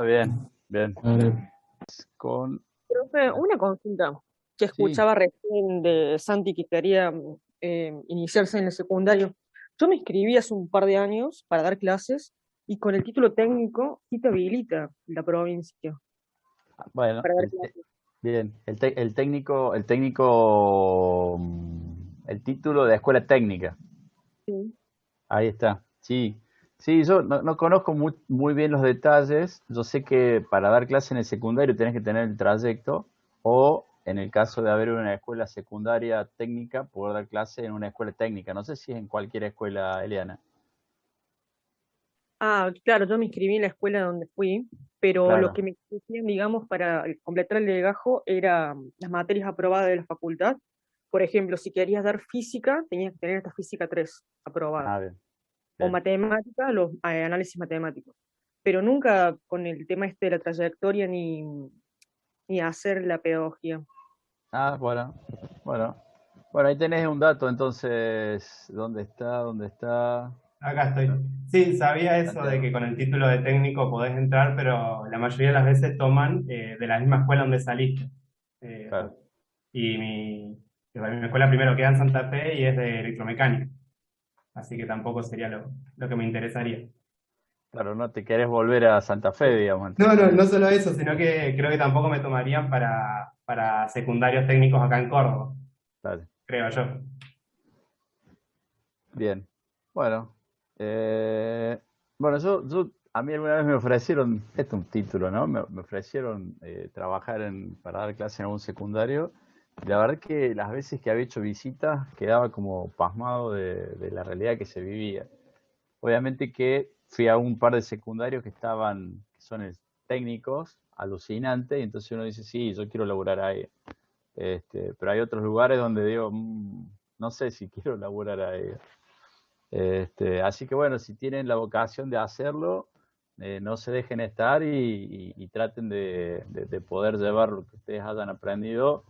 Bien, bien. Vale. Con, Profe, una consulta que sí, escuchaba recién de Santi que quería iniciarse en el secundario. Yo me inscribí hace un par de años para dar clases y con el título técnico sí te habilita la provincia bueno, para dar clases. bien. El título de escuela técnica. Sí. Ahí está. Sí, sí, yo no conozco muy bien los detalles. Yo sé que para dar clase en el secundario tenés que tener el trayecto o en el caso de haber una escuela secundaria técnica, poder dar clase en una escuela técnica. No sé si es en cualquier escuela, Eliana. Ah, claro, yo me inscribí en la escuela donde fui, pero lo Claro. que me exigían, digamos, para completar el legajo era las materias aprobadas de la facultad. Por ejemplo, si querías dar física, tenías que tener esta física 3 aprobada. Ah, bien, O bien. matemática, los análisis matemáticos. Pero nunca con el tema este de la trayectoria ni hacer la pedagogía. Ah, bueno, bueno. Bueno, ahí tenés un dato, entonces, ¿dónde está? ¿Dónde está? Acá estoy. Sí, sabía eso de Santiago. que con el título de técnico podés entrar, pero la mayoría de las veces toman de la misma escuela donde saliste. Eh, Claro, y mi escuela primero queda en Santa Fe y es de electromecánica, así que tampoco sería lo que me interesaría. claro, no te querés volver a Santa Fe, digamos, No, no, entonces. no solo eso, sino que creo que tampoco me tomarían para secundarios técnicos acá en Córdoba, Claro, creo yo. bien. Bueno, eh, bueno, a mí alguna vez me ofrecieron, esto es un título, ¿no? Me ofrecieron trabajar para dar clase en un secundario. Y la verdad que las veces que había hecho visitas quedaba como pasmado de la realidad que se vivía. Obviamente que fui a un par de secundarios que son técnicos, alucinantes, y entonces uno dice, sí, yo quiero laburar ahí. Pero hay otros lugares donde digo, no sé si quiero laburar ahí. Así que bueno, si tienen la vocación de hacerlo, no se dejen estar y traten de poder llevar lo que ustedes hayan aprendido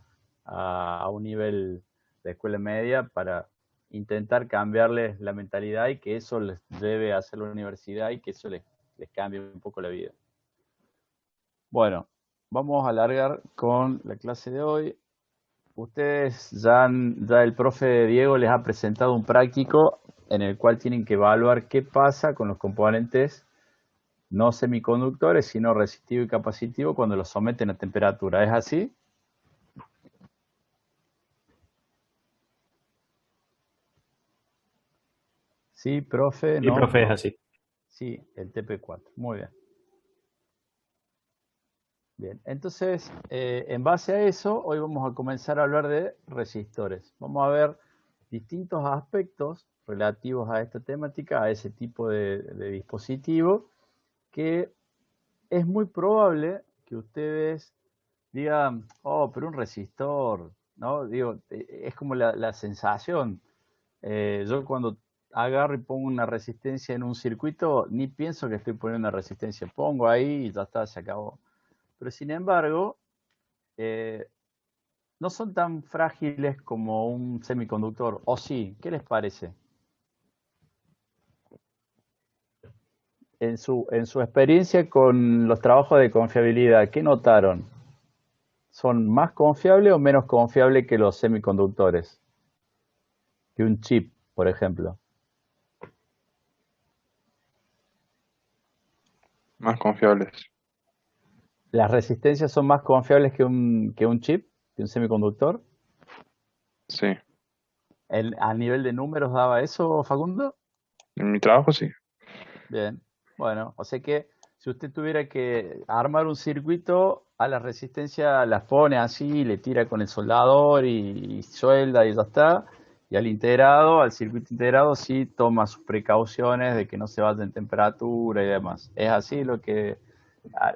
a un nivel de escuela media para intentar cambiarles la mentalidad y que eso les lleve a hacer la universidad y que eso les cambie un poco la vida. Bueno, vamos a alargar con la clase de hoy. Ustedes ya el profe Diego les ha presentado un práctico en el cual tienen que evaluar qué pasa con los componentes no semiconductores, sino resistivo y capacitivo cuando los someten a temperatura. ¿Es así? Sí, profe, Sí, no. profe, es así. Sí, el TP4. Muy bien. Bien, entonces, en base a eso, hoy vamos a comenzar a hablar de resistores. Vamos a ver distintos aspectos relativos a esta temática, a ese tipo de dispositivo, que es muy probable que ustedes digan, oh, pero un resistor, ¿no? Digo, es como la sensación. Yo cuando agarro y pongo una resistencia en un circuito, ni pienso que estoy poniendo una resistencia, pongo ahí y ya está, se acabó. Pero sin embargo, eh, no son tan frágiles como un semiconductor, ¿o sí? ¿Qué les parece? En su experiencia con los trabajos de confiabilidad, ¿qué notaron? ¿Son más confiables o menos confiables que los semiconductores? Que un chip, por ejemplo. Más confiables. ¿Las resistencias son más confiables que un chip, que un semiconductor? Sí. ¿A nivel de números daba eso, Facundo? En mi trabajo sí. Bien, bueno, o sea que si usted tuviera que armar un circuito, a la resistencia las pone así, le tira con el soldador y suelda y ya está. Y al integrado, al circuito integrado, sí toma sus precauciones de que no se vaya en temperatura y demás. ¿Es así lo que,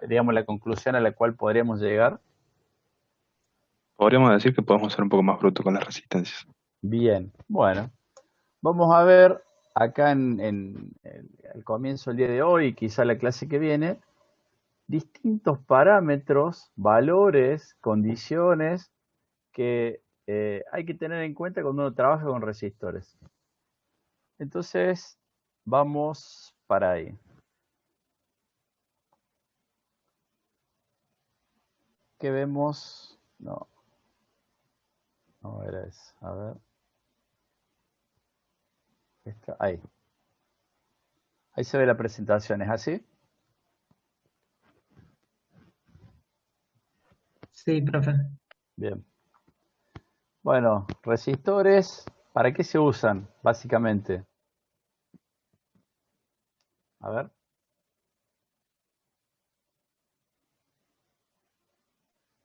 digamos, la conclusión a la cual podríamos llegar? Podríamos decir que podemos ser un poco más brutos con las resistencias. Bien, bueno, vamos a ver acá en el comienzo del día de hoy, y quizá la clase que viene, distintos parámetros, valores, condiciones que hay que tener en cuenta cuando uno trabaja con resistores. Entonces, vamos para ahí. ¿qué vemos? No, no era eso. A ver. Ahí. Ahí se ve la presentación, ¿es así? Sí, profe. Bien. Bueno, resistores, ¿para qué se usan, básicamente? A ver.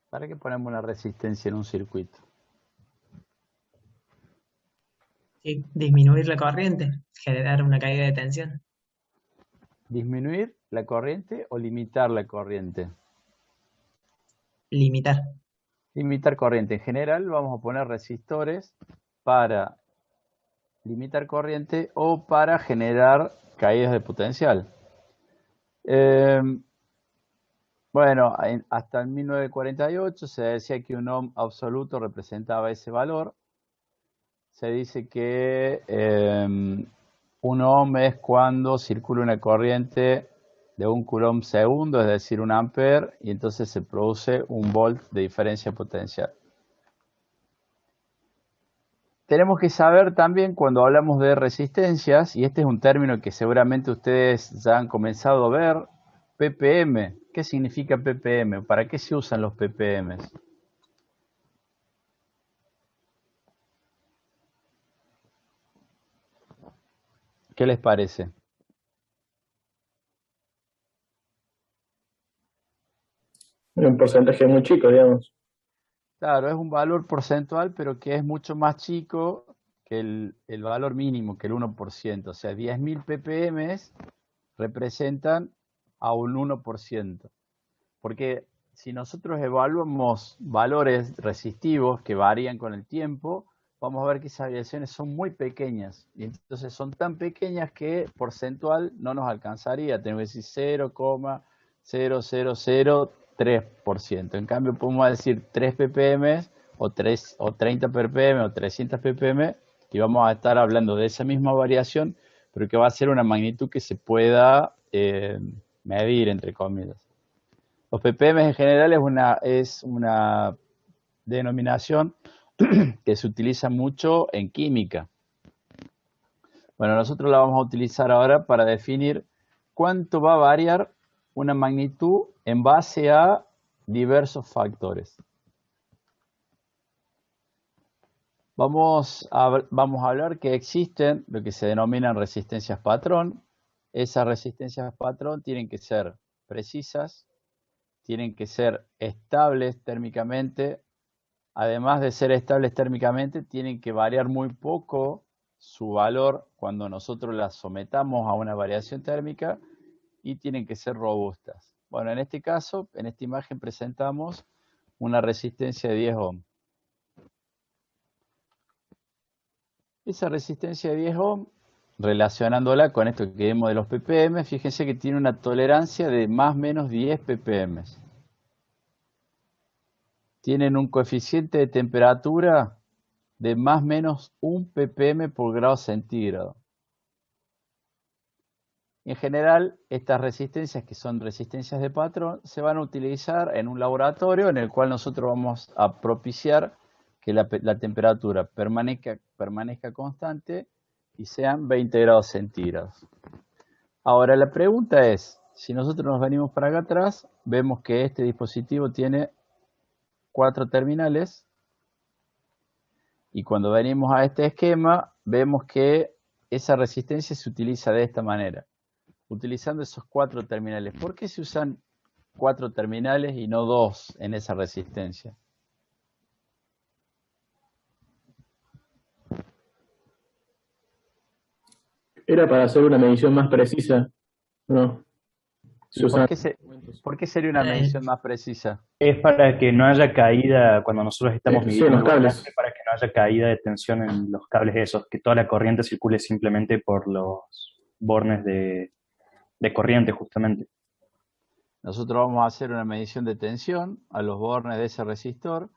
¿Para qué ponemos una resistencia en un circuito? Sí, disminuir la corriente, generar una caída de tensión, ¿Disminuir la corriente o limitar la corriente? limitar. Limitar corriente. En general vamos a poner resistores para limitar corriente o para generar caídas de potencial. Bueno, hasta el 1948 se decía que un ohm absoluto representaba ese valor. Se dice que un ohm es cuando circula una corriente de 1 coulomb segundo, es decir, 1 ampere, y entonces se produce 1 volt de diferencia potencial. Tenemos que saber también cuando hablamos de resistencias, y este es un término que seguramente ustedes ya han comenzado a ver, ppm. ¿Qué significa ppm? ¿Para qué se usan los ppm? ¿Qué les parece? Un porcentaje muy chico, digamos. Claro, es un valor porcentual, pero que es mucho más chico que el valor mínimo, que el 1%. O sea, 10.000 ppm representan a un 1%. Porque si nosotros evaluamos valores resistivos que varían con el tiempo, vamos a ver que esas variaciones son muy pequeñas. Y entonces son tan pequeñas que porcentual no nos alcanzaría. Tenemos que decir 0,0003%. En cambio, podemos decir 3 ppm o 30 ppm o 300 ppm y vamos a estar hablando de esa misma variación, pero que va a ser una magnitud que se pueda medir, entre comillas. Los ppm en general es una denominación que se utiliza mucho en química. Bueno, nosotros la vamos a utilizar ahora para definir cuánto va a variar una magnitud en base a diversos factores. Vamos a hablar que existen lo que se denominan resistencias patrón. Esas resistencias patrón tienen que ser precisas, tienen que ser estables térmicamente. Además de ser estables térmicamente, tienen que variar muy poco su valor cuando nosotros las sometamos a una variación térmica y tienen que ser robustas. Bueno, en este caso, en esta imagen presentamos una resistencia de 10 ohm. Esa resistencia de 10 ohm, relacionándola con esto que vimos de los ppm, fíjense que tiene una tolerancia de más o menos 10 ppm. Tienen un coeficiente de temperatura de más o menos 1 ppm por grado centígrado. En general, estas resistencias, que son resistencias de patrón, se van a utilizar en un laboratorio en el cual nosotros vamos a propiciar que la temperatura permanezca constante y sean 20 grados centígrados. Ahora, la pregunta es, si nosotros nos venimos para acá atrás, vemos que este dispositivo tiene 4 terminales. Y cuando venimos a este esquema, vemos que esa resistencia se utiliza de esta manera, utilizando esos 4 terminales. ¿Por qué se usan 4 terminales y no 2 en esa resistencia? Era para hacer una medición más precisa, ¿no? ¿Y por qué sería una medición más precisa? Es para que no haya caída cuando nosotros estamos Sí, midiendo los cables. voltaje, para que no haya caída de tensión en los cables esos, que toda la corriente circule simplemente por los bornes de corriente justamente. Nosotros vamos a hacer una medición de tensión a los bornes de ese resistor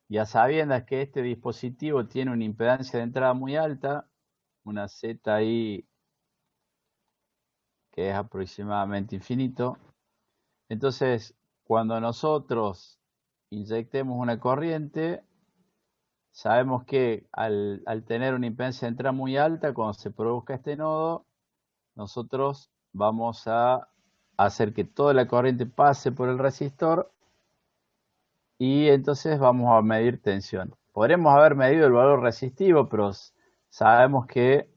y a sabiendas que este dispositivo tiene una impedancia de entrada muy alta, una ZI que es aproximadamente infinito. Entonces, cuando nosotros inyectemos una corriente, sabemos que al tener una impedancia de entrada muy alta, cuando se produzca este nodo, nosotros vamos a hacer que toda la corriente pase por el resistor y entonces vamos a medir tensión. Podremos haber medido el valor resistivo, pero sabemos que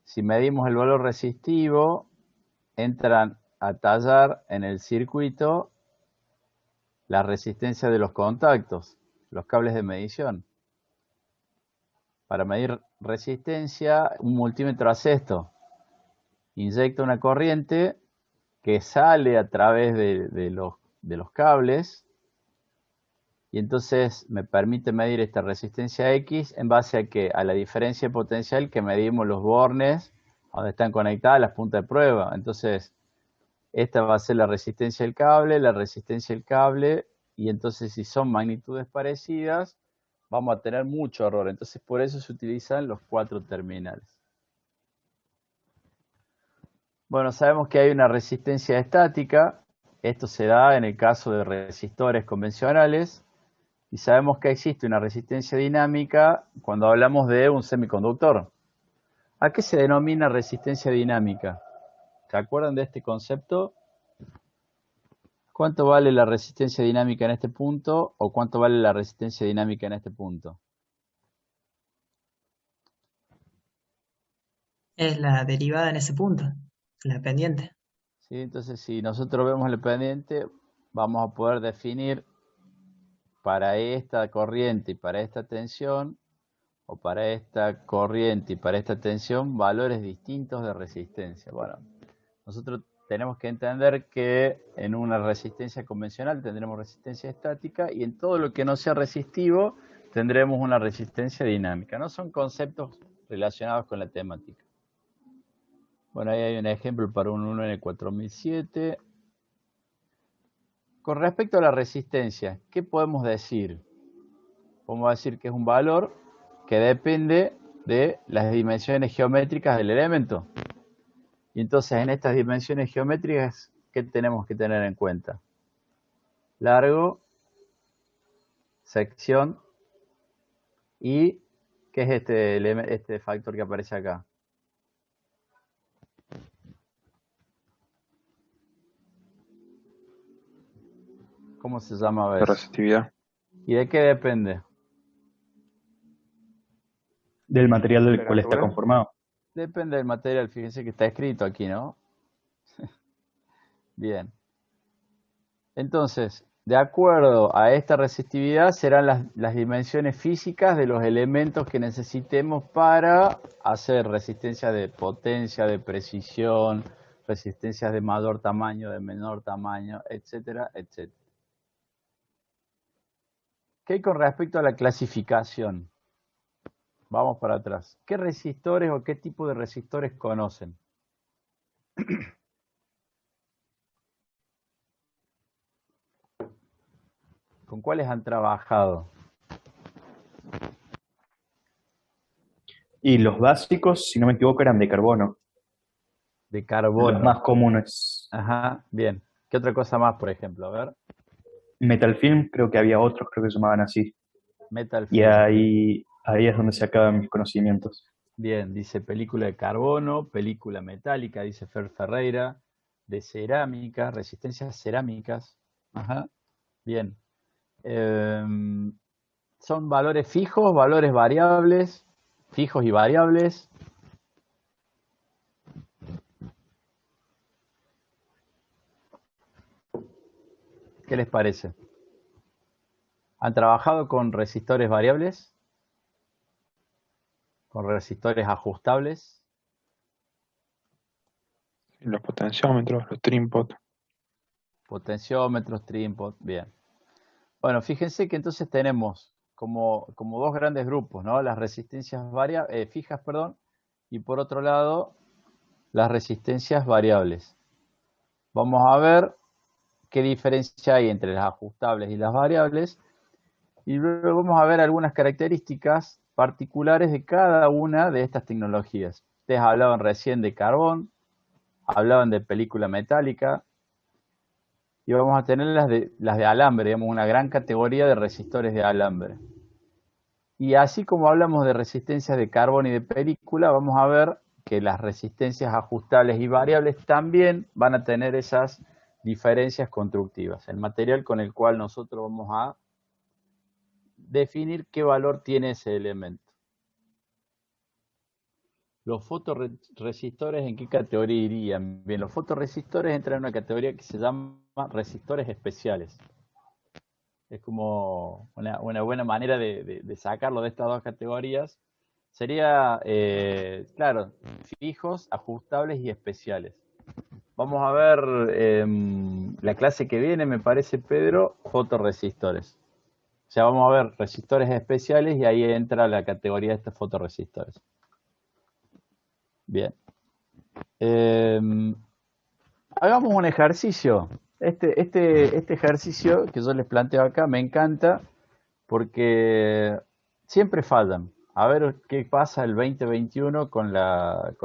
si medimos el valor resistivo, entran a tallar en el circuito la resistencia de los contactos, los cables de medición. Para medir resistencia, un multímetro hace esto. Inyecta una corriente que sale a través de los cables y entonces me permite medir esta resistencia X en base a que a la diferencia potencial que medimos los bornes donde están conectadas las puntas de prueba. Entonces, esta va a ser la resistencia del cable, la resistencia del cable, y entonces si son magnitudes parecidas, vamos a tener mucho error. Entonces, por eso se utilizan los 4 terminales. Bueno, sabemos que hay una resistencia estática. Esto se da en el caso de resistores convencionales. Y sabemos que existe una resistencia dinámica cuando hablamos de un semiconductor. ¿A qué se denomina resistencia dinámica? ¿Se acuerdan de este concepto? ¿Cuánto vale la resistencia dinámica en este punto o cuánto vale la resistencia dinámica en este punto? Es la derivada en ese punto, la pendiente. ¿Sí? Entonces, si nosotros vemos el pendiente, vamos a poder definir para esta corriente y para esta tensión, o para esta corriente y para esta tensión, valores distintos de resistencia. Bueno, nosotros tenemos que entender que en una resistencia convencional tendremos resistencia estática y en todo lo que no sea resistivo tendremos una resistencia dinámica. No son conceptos relacionados con la temática. Bueno, ahí hay un ejemplo para un 1N4007. Con respecto a la resistencia, ¿qué podemos decir? Podemos decir que es un valor que depende de las dimensiones geométricas del elemento. Y entonces en estas dimensiones geométricas, ¿qué tenemos que tener en cuenta? Largo, sección y ¿qué es este factor que aparece acá? ¿Cómo se llama La eso? resistividad. ¿Y de qué depende? Del material del cual está Temperatura. conformado. Depende del material, fíjense que está escrito aquí, ¿no? Bien. Entonces, de acuerdo a esta resistividad serán las dimensiones físicas de los elementos que necesitemos para hacer resistencia de potencia, de precisión, resistencias de mayor tamaño, de menor tamaño, etcétera, etcétera. ¿Qué hay con respecto a la clasificación? Vamos para atrás. ¿Qué resistores o qué tipo de resistores conocen? ¿Con cuáles han trabajado? Y los básicos, si no me equivoco, eran de carbono. De Los carbono. más comunes. Ajá, bien. ¿Qué otra cosa más, por ejemplo? A ver. Metal film, creo que había otros, creo que se llamaban así. Metal Y film. ahí es donde se acaban mis conocimientos. Bien, dice película de carbono, película metálica, dice Fer Ferreira, de cerámica, resistencias cerámicas. Ajá, bien. Son valores fijos, valores variables, fijos y variables. ¿Qué les parece? ¿Han trabajado con resistores variables? ¿Con resistores ajustables? Los potenciómetros, los trim-pot. Potenciómetros, trim-pot, bien. Bueno, fíjense que entonces tenemos como dos grandes grupos, ¿no? Las resistencias fijas, y por otro lado, las resistencias variables. Vamos a ver qué diferencia hay entre las ajustables y las variables, y luego vamos a ver algunas características particulares de cada una de estas tecnologías. Ustedes hablaban recién de carbón, hablaban de película metálica, y vamos a tener las de alambre, digamos, una gran categoría de resistores de alambre. Y así como hablamos de resistencias de carbón y de película, vamos a ver que las resistencias ajustables y variables también van a tener esas diferencias constructivas. El material con el cual nosotros vamos a definir qué valor tiene ese elemento. ¿Los fotorresistores en qué categoría irían? Bien, los fotorresistores entran en una categoría que se llama resistores especiales. Es como una buena manera de sacarlo de estas dos categorías. Sería, claro, fijos, ajustables y especiales. Vamos a ver la clase que viene, me parece, Pedro, fotorresistores. O sea, vamos a ver resistores especiales y ahí entra la categoría de estos fotorresistores. Bien. Hagamos un ejercicio. Este ejercicio que yo les planteo acá me encanta porque siempre fallan. A ver qué pasa el 2021 con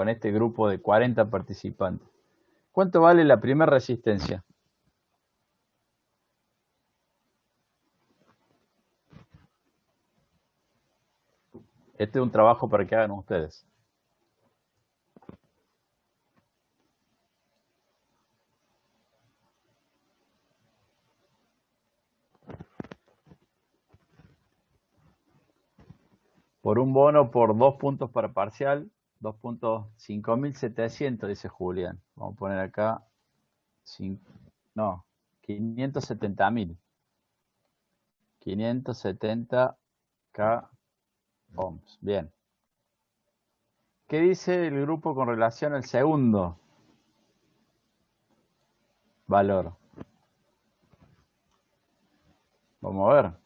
este grupo de 40 participantes. ¿Cuánto vale la primera resistencia? Este es un trabajo para que hagan ustedes. Por un bono por 2 puntos para parcial, 2 puntos, 5.700, dice Julián. Vamos a poner acá, 570.000. 570K ohms. Bien. ¿Qué dice el grupo con relación al segundo valor? Vamos a ver.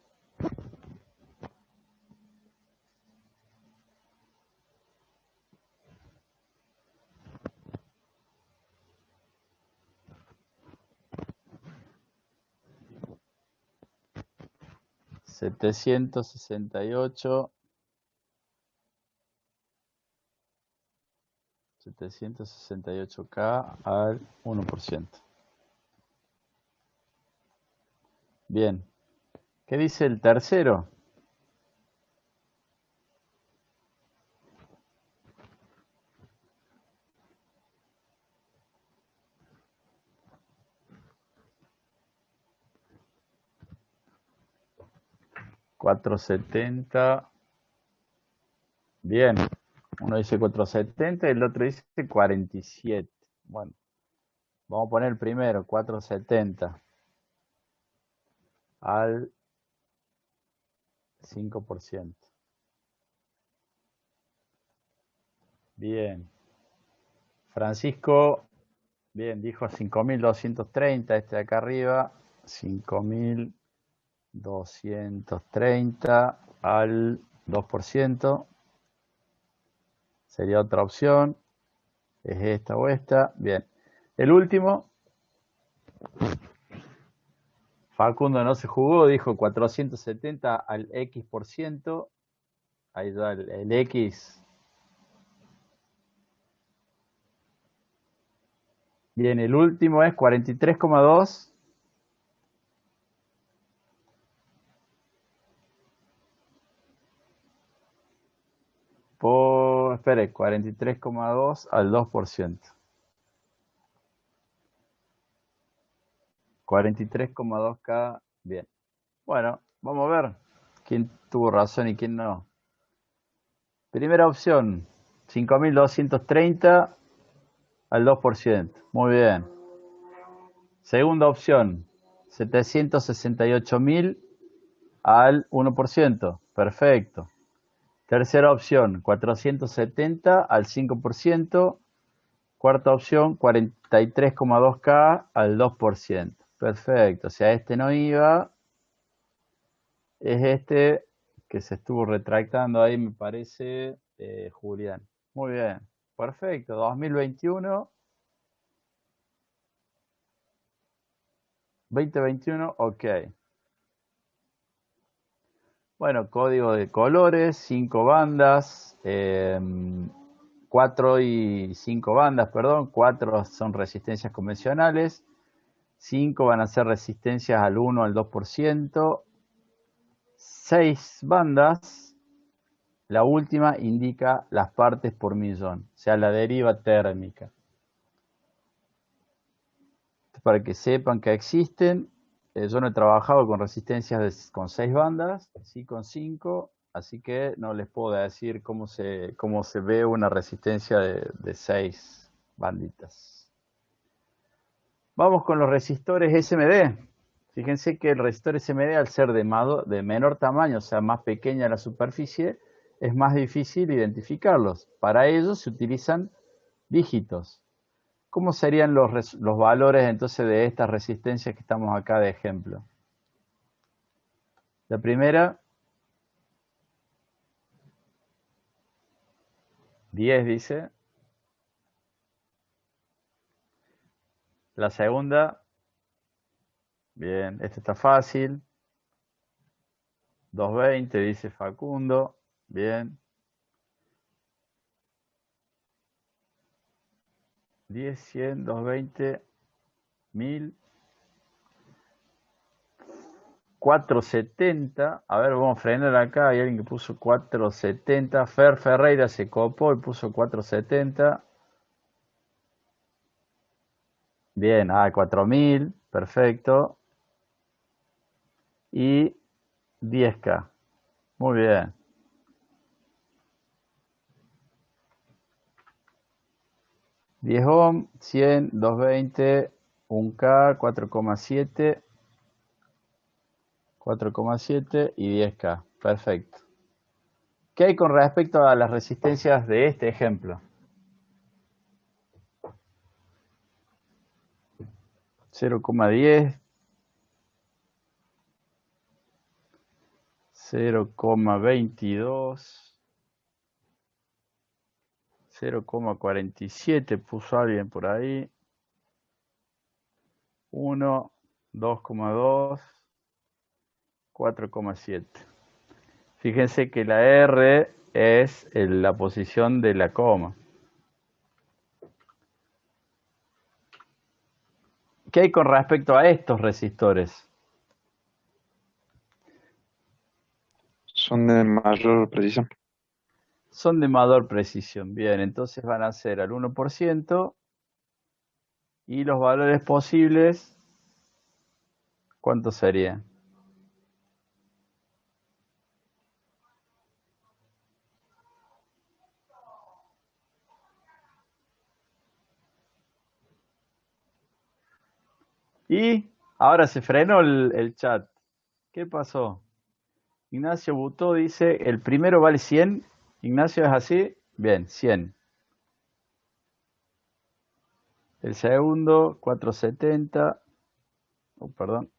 $768K al 1%. Bien. ¿Qué dice el tercero? $470. Bien. Uno dice 470 y el otro dice 47. Bueno, vamos a poner el primero, 470 al 5%. Bien. Francisco, bien, dijo 5.230, este de acá arriba, 5.230 al 2%. Sería otra opción. Es esta o esta. Bien. El último, Facundo no se jugó, dijo 470 al X%. Ahí ya el X. Bien, el último es 43,2. Espere, 43,2 al 2%. 43,2K. Bien. Bueno, vamos a ver quién tuvo razón y quién no. Primera opción, 5.230 al 2%. Muy bien. Segunda opción, 768.000 al 1%. Perfecto. Tercera opción, 470 al 5%. Cuarta opción, 43,2K al 2%. Perfecto. O sea, este no iba. Es este que se estuvo retractando ahí, me parece, Julián. Muy bien. Perfecto. 2021. 2021, ok. Bueno, código de colores, 5 bandas, 4 y 5 bandas, perdón, 4 son resistencias convencionales, 5 van a ser resistencias al 1 al 2%, 6 bandas, la última indica las partes por millón, o sea, la deriva térmica. Para que sepan que existen, yo no he trabajado con resistencias con 6 bandas, sí con 5, así que no les puedo decir cómo se ve una resistencia de 6 banditas. Vamos con los resistores SMD. Fíjense que el resistor SMD, al ser de menor tamaño, o sea, más pequeña la superficie, es más difícil identificarlos. Para ello se utilizan dígitos. ¿Cómo serían los valores entonces de estas resistencias que estamos acá de ejemplo? La primera, 10 dice. La segunda, bien, esta está fácil. 220 dice Facundo, bien. 10, 100, 220, 1000. 470, a ver, vamos a frenar acá, hay alguien que puso 470, Fer Ferreira se copó y puso 470. Bien, 4000, perfecto. Y 10K, muy bien. $10 ohm, 100, 220, 1K, 4,7. 4,7 y 10K. Perfecto. ¿Qué hay con respecto a las resistencias de este ejemplo? 0,10, 0,22, 0,47 puso alguien por ahí. 1, 2,2, 4,7. Fíjense que la R es la posición de la coma. ¿Qué hay con respecto a estos resistores? Son de mayor precisión. Son de mayor precisión. Bien, entonces van a ser al 1% y los valores posibles, ¿cuántos serían? Y ahora se frenó el chat. ¿Qué pasó? Ignacio Butó dice, el primero vale 100. Ignacio, ¿es así? Bien, 100. El segundo, 470. Oh, perdón.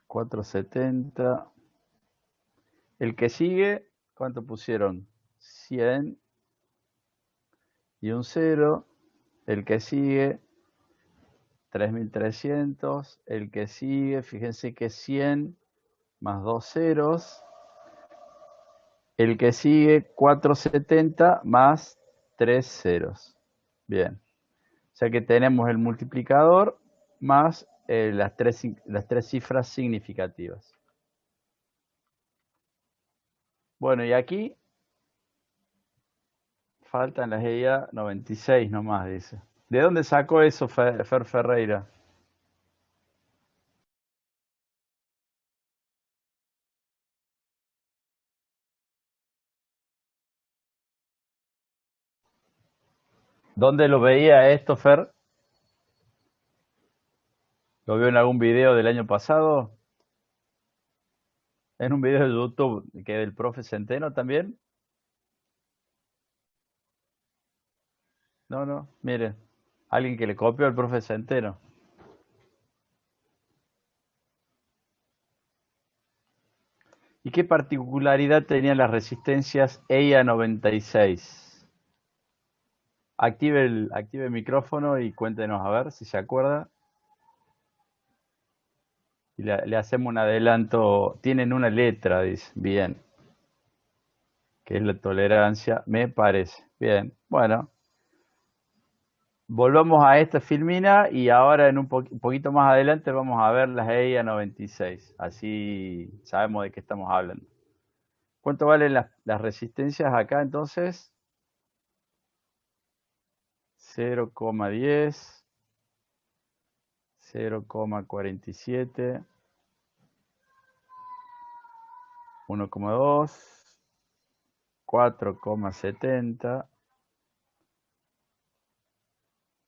470. El que sigue, ¿cuánto pusieron? 100 y un 0. El que sigue, 3300. El que sigue, fíjense que es 100 más 2 ceros. El que sigue, 470 más 3 ceros. Bien. O sea que tenemos el multiplicador más las tres cifras significativas. Bueno, y aquí faltan las EIA 96 nomás, dice. ¿De dónde sacó eso Fer Ferreira? ¿Dónde lo veía esto, Fer? ¿Lo vio en algún video del año pasado? ¿En un video de YouTube que del profe Centeno también? No, mire, alguien que le copió al profe Centeno. ¿Y qué particularidad tenían las resistencias EIA 96? Active el micrófono y cuéntenos a ver si se acuerda. Y le hacemos un adelanto. Tienen una letra, dice. Bien. Que es la tolerancia, me parece. Bien, bueno. volvamos a esta filmina y ahora en un poquito más adelante vamos a ver las EIA 96. Así sabemos de qué estamos hablando. ¿Cuánto valen las resistencias acá entonces? 0,10, 0,47, 1,2, 4,70,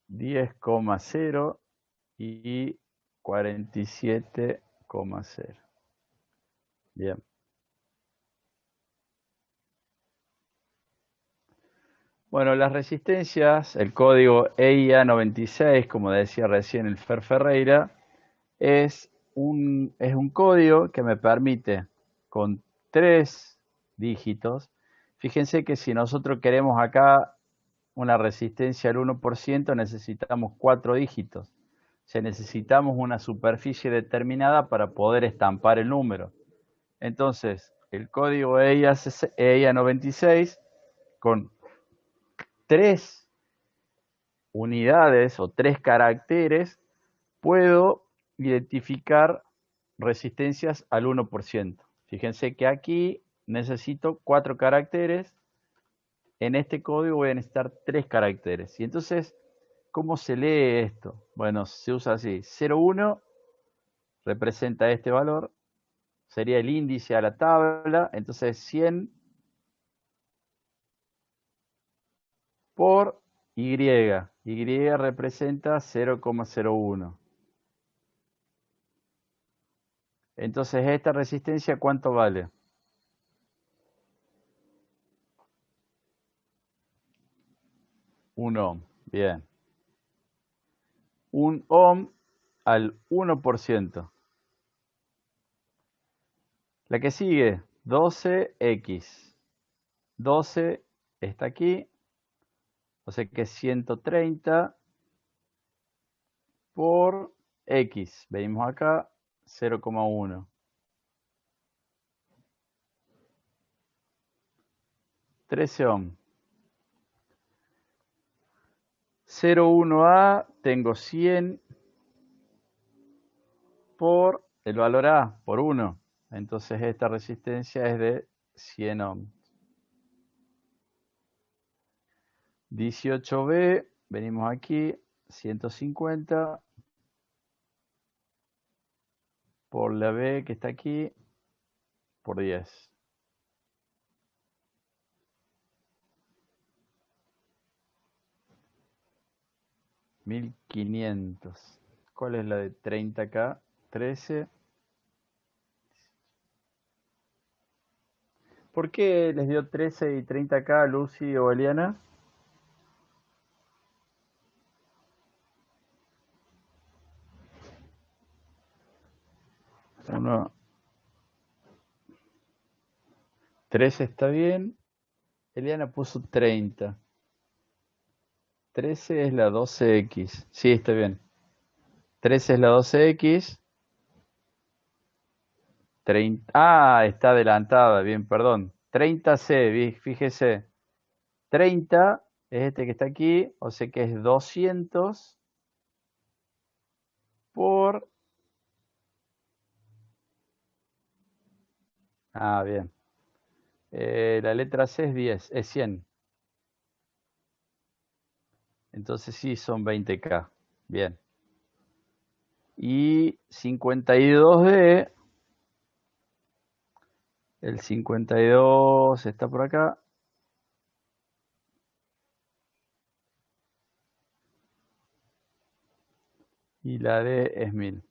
10,0 y 47,0. Bien. Bueno, las resistencias, el código EIA 96, como decía recién el Fer Ferreira, es un código que me permite con 3 dígitos. Fíjense que si nosotros queremos acá una resistencia al 1%, necesitamos 4 dígitos. O sea, necesitamos una superficie determinada para poder estampar el número. Entonces, el código EIA 96 con 3 unidades o 3 caracteres, puedo identificar resistencias al 1%. Fíjense que aquí necesito 4 caracteres. En este código voy a necesitar 3 caracteres. Y entonces, ¿cómo se lee esto? Bueno, se usa así. 0,1 representa este valor. Sería el índice a la tabla. Entonces, 100 por Y. Y representa 0,01. Entonces, ¿esta resistencia cuánto vale? 1 ohm. Bien. 1 ohm al 1%. La que sigue, 12x. 12 está aquí. O sea que es 130 por x. Venimos acá, 0,1. 13 ohm. 0,1A, tengo 100 por el valor A, por 1. Entonces esta resistencia es de 100 ohms. 18B, venimos aquí, 150 por la B que está aquí, por 10. 1500. ¿Cuál es la de 30K? 13. ¿Por qué les dio 13 y 30K a Lucy o Eliana? Uno. 13 está bien. Eliana puso 30. 13 es la 12X. Sí, está bien. 13 es la 12X. 30. Ah, está adelantada. Bien, perdón. 30C, fíjese. 30 es este que está aquí. O sea que es 200 por... Ah, bien. La letra C es 10, es 100. Entonces sí, son 20K. Bien. Y 52D, el 52 está por acá. Y la D es 1000.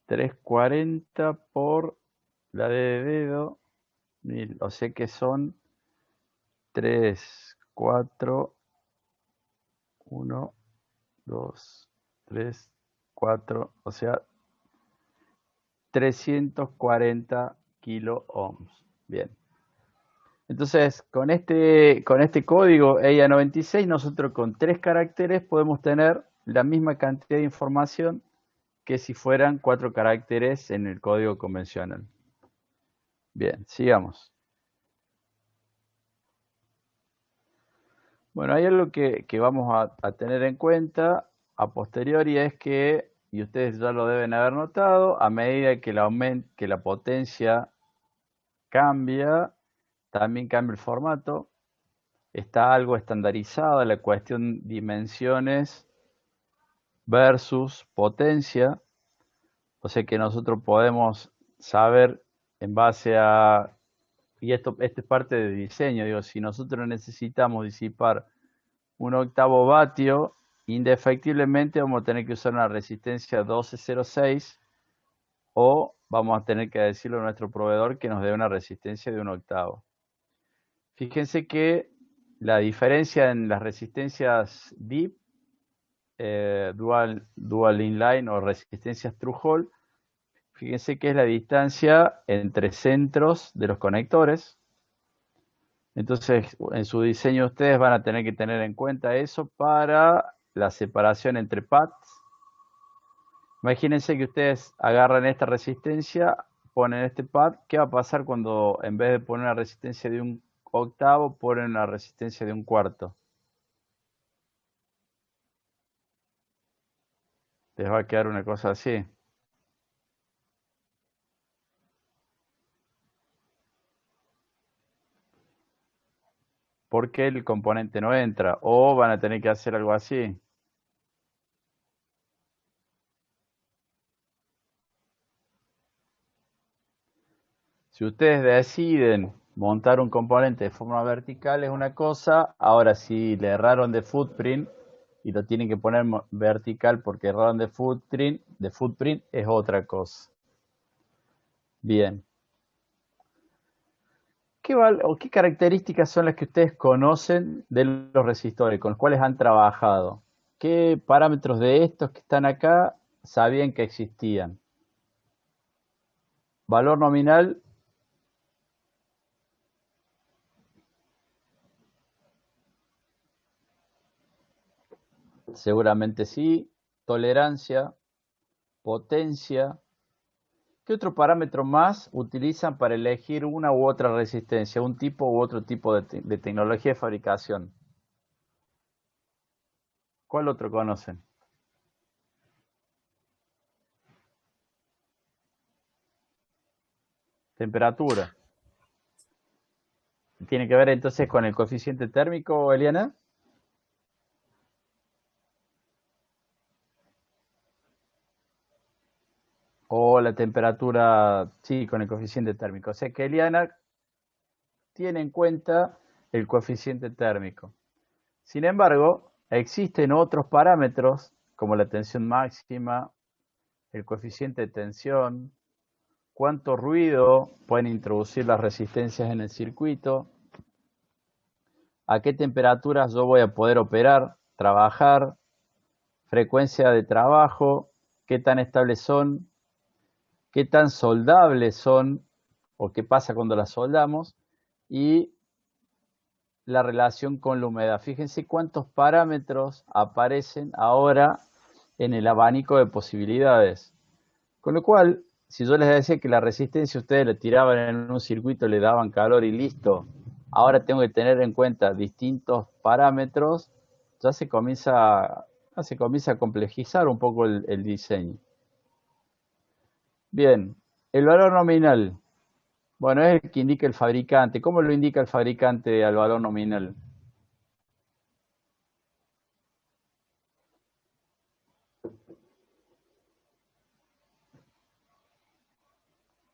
$340 por la D de dedo, 1000. O sea que son 3, 4, 1, 2, 3, 4, o sea, 340 kilo ohms. Bien. Entonces, con este código EIA 96, nosotros con 3 caracteres podemos tener la misma cantidad de información que si fueran 4 caracteres en el código convencional. Bien, sigamos. Bueno, hay algo que vamos a tener en cuenta a posteriori es que, y ustedes ya lo deben haber notado, a medida que la potencia cambia, también cambia el formato. Está algo estandarizada la cuestión dimensiones versus potencia. O sea que nosotros podemos saber en base a, y esto es parte de diseño, digo, si nosotros necesitamos disipar un octavo vatio, indefectiblemente vamos a tener que usar una resistencia 1206 o vamos a tener que decirle a nuestro proveedor que nos dé una resistencia de un octavo. Fíjense que la diferencia en las resistencias DIP, dual inline o resistencias through hole, fíjense que es la distancia entre centros de los conectores. Entonces, en su diseño ustedes van a tener que tener en cuenta eso para la separación entre paths. Imagínense que ustedes agarran esta resistencia, ponen este path. ¿Qué va a pasar cuando en vez de poner una resistencia de un octavo, ponen una resistencia de un cuarto? Les va a quedar una cosa así. Porque el componente no entra. O van a tener que hacer algo así. Si ustedes deciden montar un componente de forma vertical es una cosa. Ahora si le erraron de footprint y lo tienen que poner vertical porque erraron de footprint es otra cosa. Bien. ¿Qué características son las que ustedes conocen de los resistores con los cuales han trabajado? ¿Qué parámetros de estos que están acá sabían que existían? Valor nominal. Seguramente sí. Tolerancia, potencia. ¿Qué otro parámetro más utilizan para elegir una u otra resistencia, un tipo u otro tipo de tecnología de fabricación? ¿Cuál otro conocen? Temperatura. ¿Tiene que ver entonces con el coeficiente térmico, Eliana? O la temperatura, sí, con el coeficiente térmico. O sea que Eliana tiene en cuenta el coeficiente térmico. Sin embargo, existen otros parámetros como la tensión máxima, el coeficiente de tensión, cuánto ruido pueden introducir las resistencias en el circuito, a qué temperaturas yo voy a poder operar, trabajar, frecuencia de trabajo, qué tan estables son, qué tan soldables son o qué pasa cuando las soldamos y la relación con la humedad. Fíjense cuántos parámetros aparecen ahora en el abanico de posibilidades. Con lo cual, si yo les decía que la resistencia ustedes la tiraban en un circuito, le daban calor y listo, ahora tengo que tener en cuenta distintos parámetros, ya se comienza a complejizar un poco el diseño. Bien, el valor nominal. Bueno, es el que indica el fabricante. ¿Cómo lo indica el fabricante al valor nominal?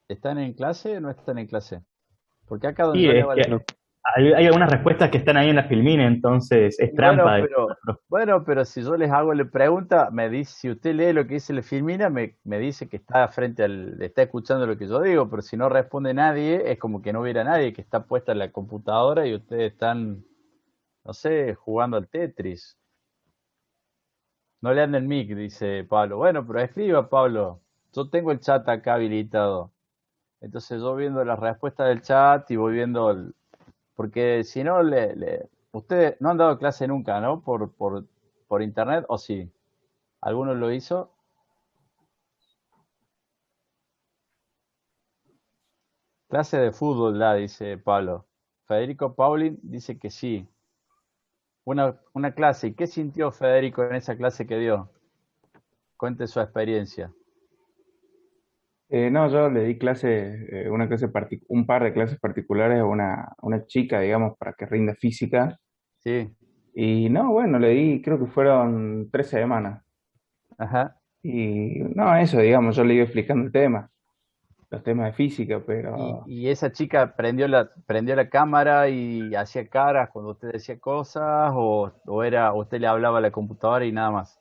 ¿Están en clase o no están en clase? Porque acá donde Sí, yo le es hago que hay algunas respuestas que están ahí en la filmina, entonces es trampa. Bueno, pero si yo les hago la pregunta, me dice, si usted lee lo que dice la filmina, me dice que está está escuchando lo que yo digo, pero si no responde nadie, es como que no hubiera nadie, que está puesta en la computadora y ustedes están, no sé, jugando al Tetris. No le anda el mic, dice Pablo. Bueno, pero escriba, Pablo. Yo tengo el chat acá habilitado. Entonces yo viendo las respuestas del chat y voy viendo porque si no, ustedes no han dado clase nunca, ¿no? Por internet, ¿o sí? ¿Alguno lo hizo? Clase de fútbol da, dice Pablo. Federico Paulin dice que sí. Una clase. ¿Y qué sintió Federico en esa clase que dio? Cuente su experiencia. No, yo le di un par de clases particulares a una chica, digamos, para que rinda física. Sí. Y no, bueno, le di, creo que fueron 3 semanas. Ajá. Y no, eso, digamos, yo le iba explicando los temas de física, Y, pero y esa chica prendió la cámara y hacía caras cuando usted decía cosas, o era, usted le hablaba a la computadora y nada más.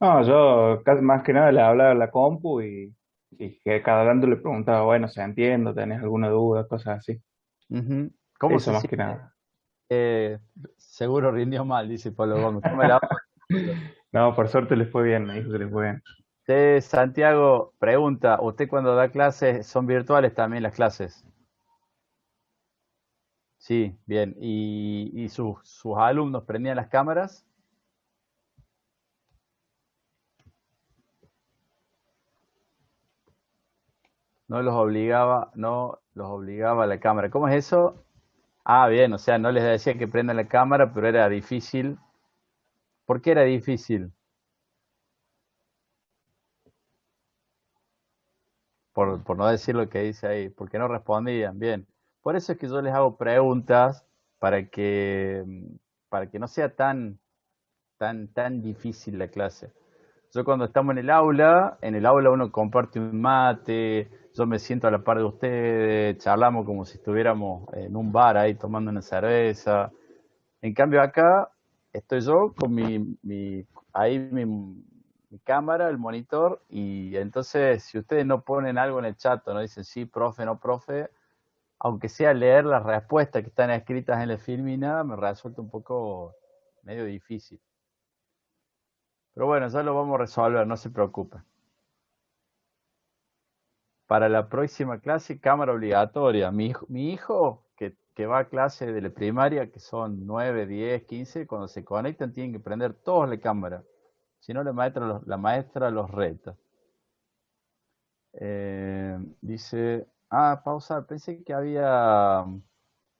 no, yo más que nada le hablaba a la compu y que cada tanto le preguntaba, bueno, ¿se entiende? ¿Tenés alguna duda? Cosas así. Ujú. ¿Cómo Eso se más que siente? nada. Seguro rindió mal, dice Pablo Gómez. ¿Cómo le va? No, por suerte les fue bien, me dijo que les fue bien. Santiago pregunta, ¿usted cuando da clases son virtuales también las clases? Sí, bien. ¿Y sus alumnos prendían las cámaras? No los obligaba a la cámara. ¿Cómo es eso? Ah, bien, o sea, no les decía que prendan la cámara, pero era difícil. ¿Por qué era difícil? Por no decir lo que dice ahí, porque no respondían. Bien. Por eso es que yo les hago preguntas para que, para que no sea tan difícil la clase. Yo cuando estamos en el aula uno comparte un mate, yo me siento a la par de ustedes, charlamos como si estuviéramos en un bar ahí tomando una cerveza. En cambio acá estoy yo con mi cámara, el monitor, y entonces si ustedes no ponen algo en el chat, o no dicen sí, profe, no, profe, aunque sea leer las respuestas que están escritas en la filmina, me resulta un poco medio difícil. Pero bueno, ya lo vamos a resolver, no se preocupe. Para la próxima clase, cámara obligatoria. Mi hijo que va a clase de la primaria, que son 9, 10, 15, cuando se conectan tienen que prender todos la cámara. Si no, la maestra los reta. Dice, pausa, pensé que había,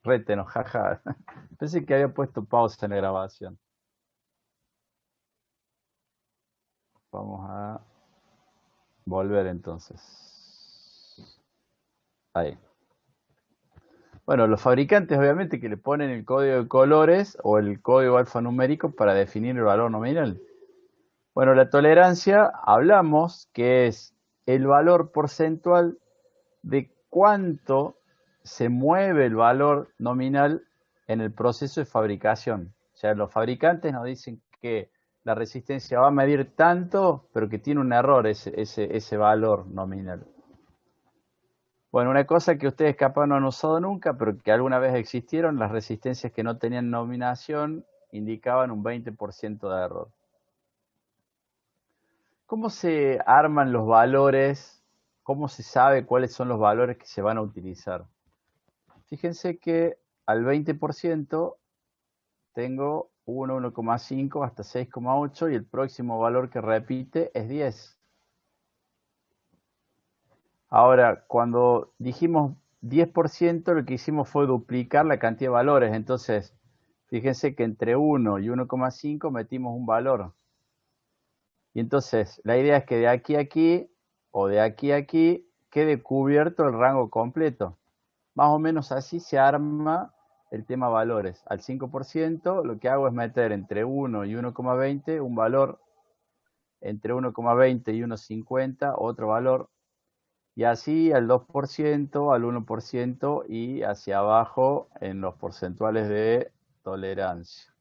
rétenos, jaja. Pensé que había puesto pausa en la grabación. Vamos a volver entonces. Ahí. Bueno, los fabricantes obviamente que le ponen el código de colores o el código alfanumérico para definir el valor nominal. Bueno, la tolerancia, hablamos que es el valor porcentual de cuánto se mueve el valor nominal en el proceso de fabricación. O sea, los fabricantes nos dicen que la resistencia va a medir tanto, pero que tiene un error ese valor nominal. Bueno, una cosa que ustedes capaz no han usado nunca, pero que alguna vez existieron, las resistencias que no tenían nominación indicaban un 20% de error. ¿Cómo se arman los valores? ¿Cómo se sabe cuáles son los valores que se van a utilizar? Fíjense que al 20% tengo 1, 1,5 hasta 6,8 y el próximo valor que repite es 10. Ahora, cuando dijimos 10%, lo que hicimos fue duplicar la cantidad de valores. Entonces, fíjense que entre 1 y 1,5 metimos un valor. Y entonces, la idea es que de aquí a aquí, o de aquí a aquí, quede cubierto el rango completo. Más o menos así se arma el tema valores. Al 5%, lo que hago es meter entre 1 y 1,20 un valor, entre 1,20 y 1,50 otro valor, y así al 2%, al 1% y hacia abajo en los porcentuales de tolerancia.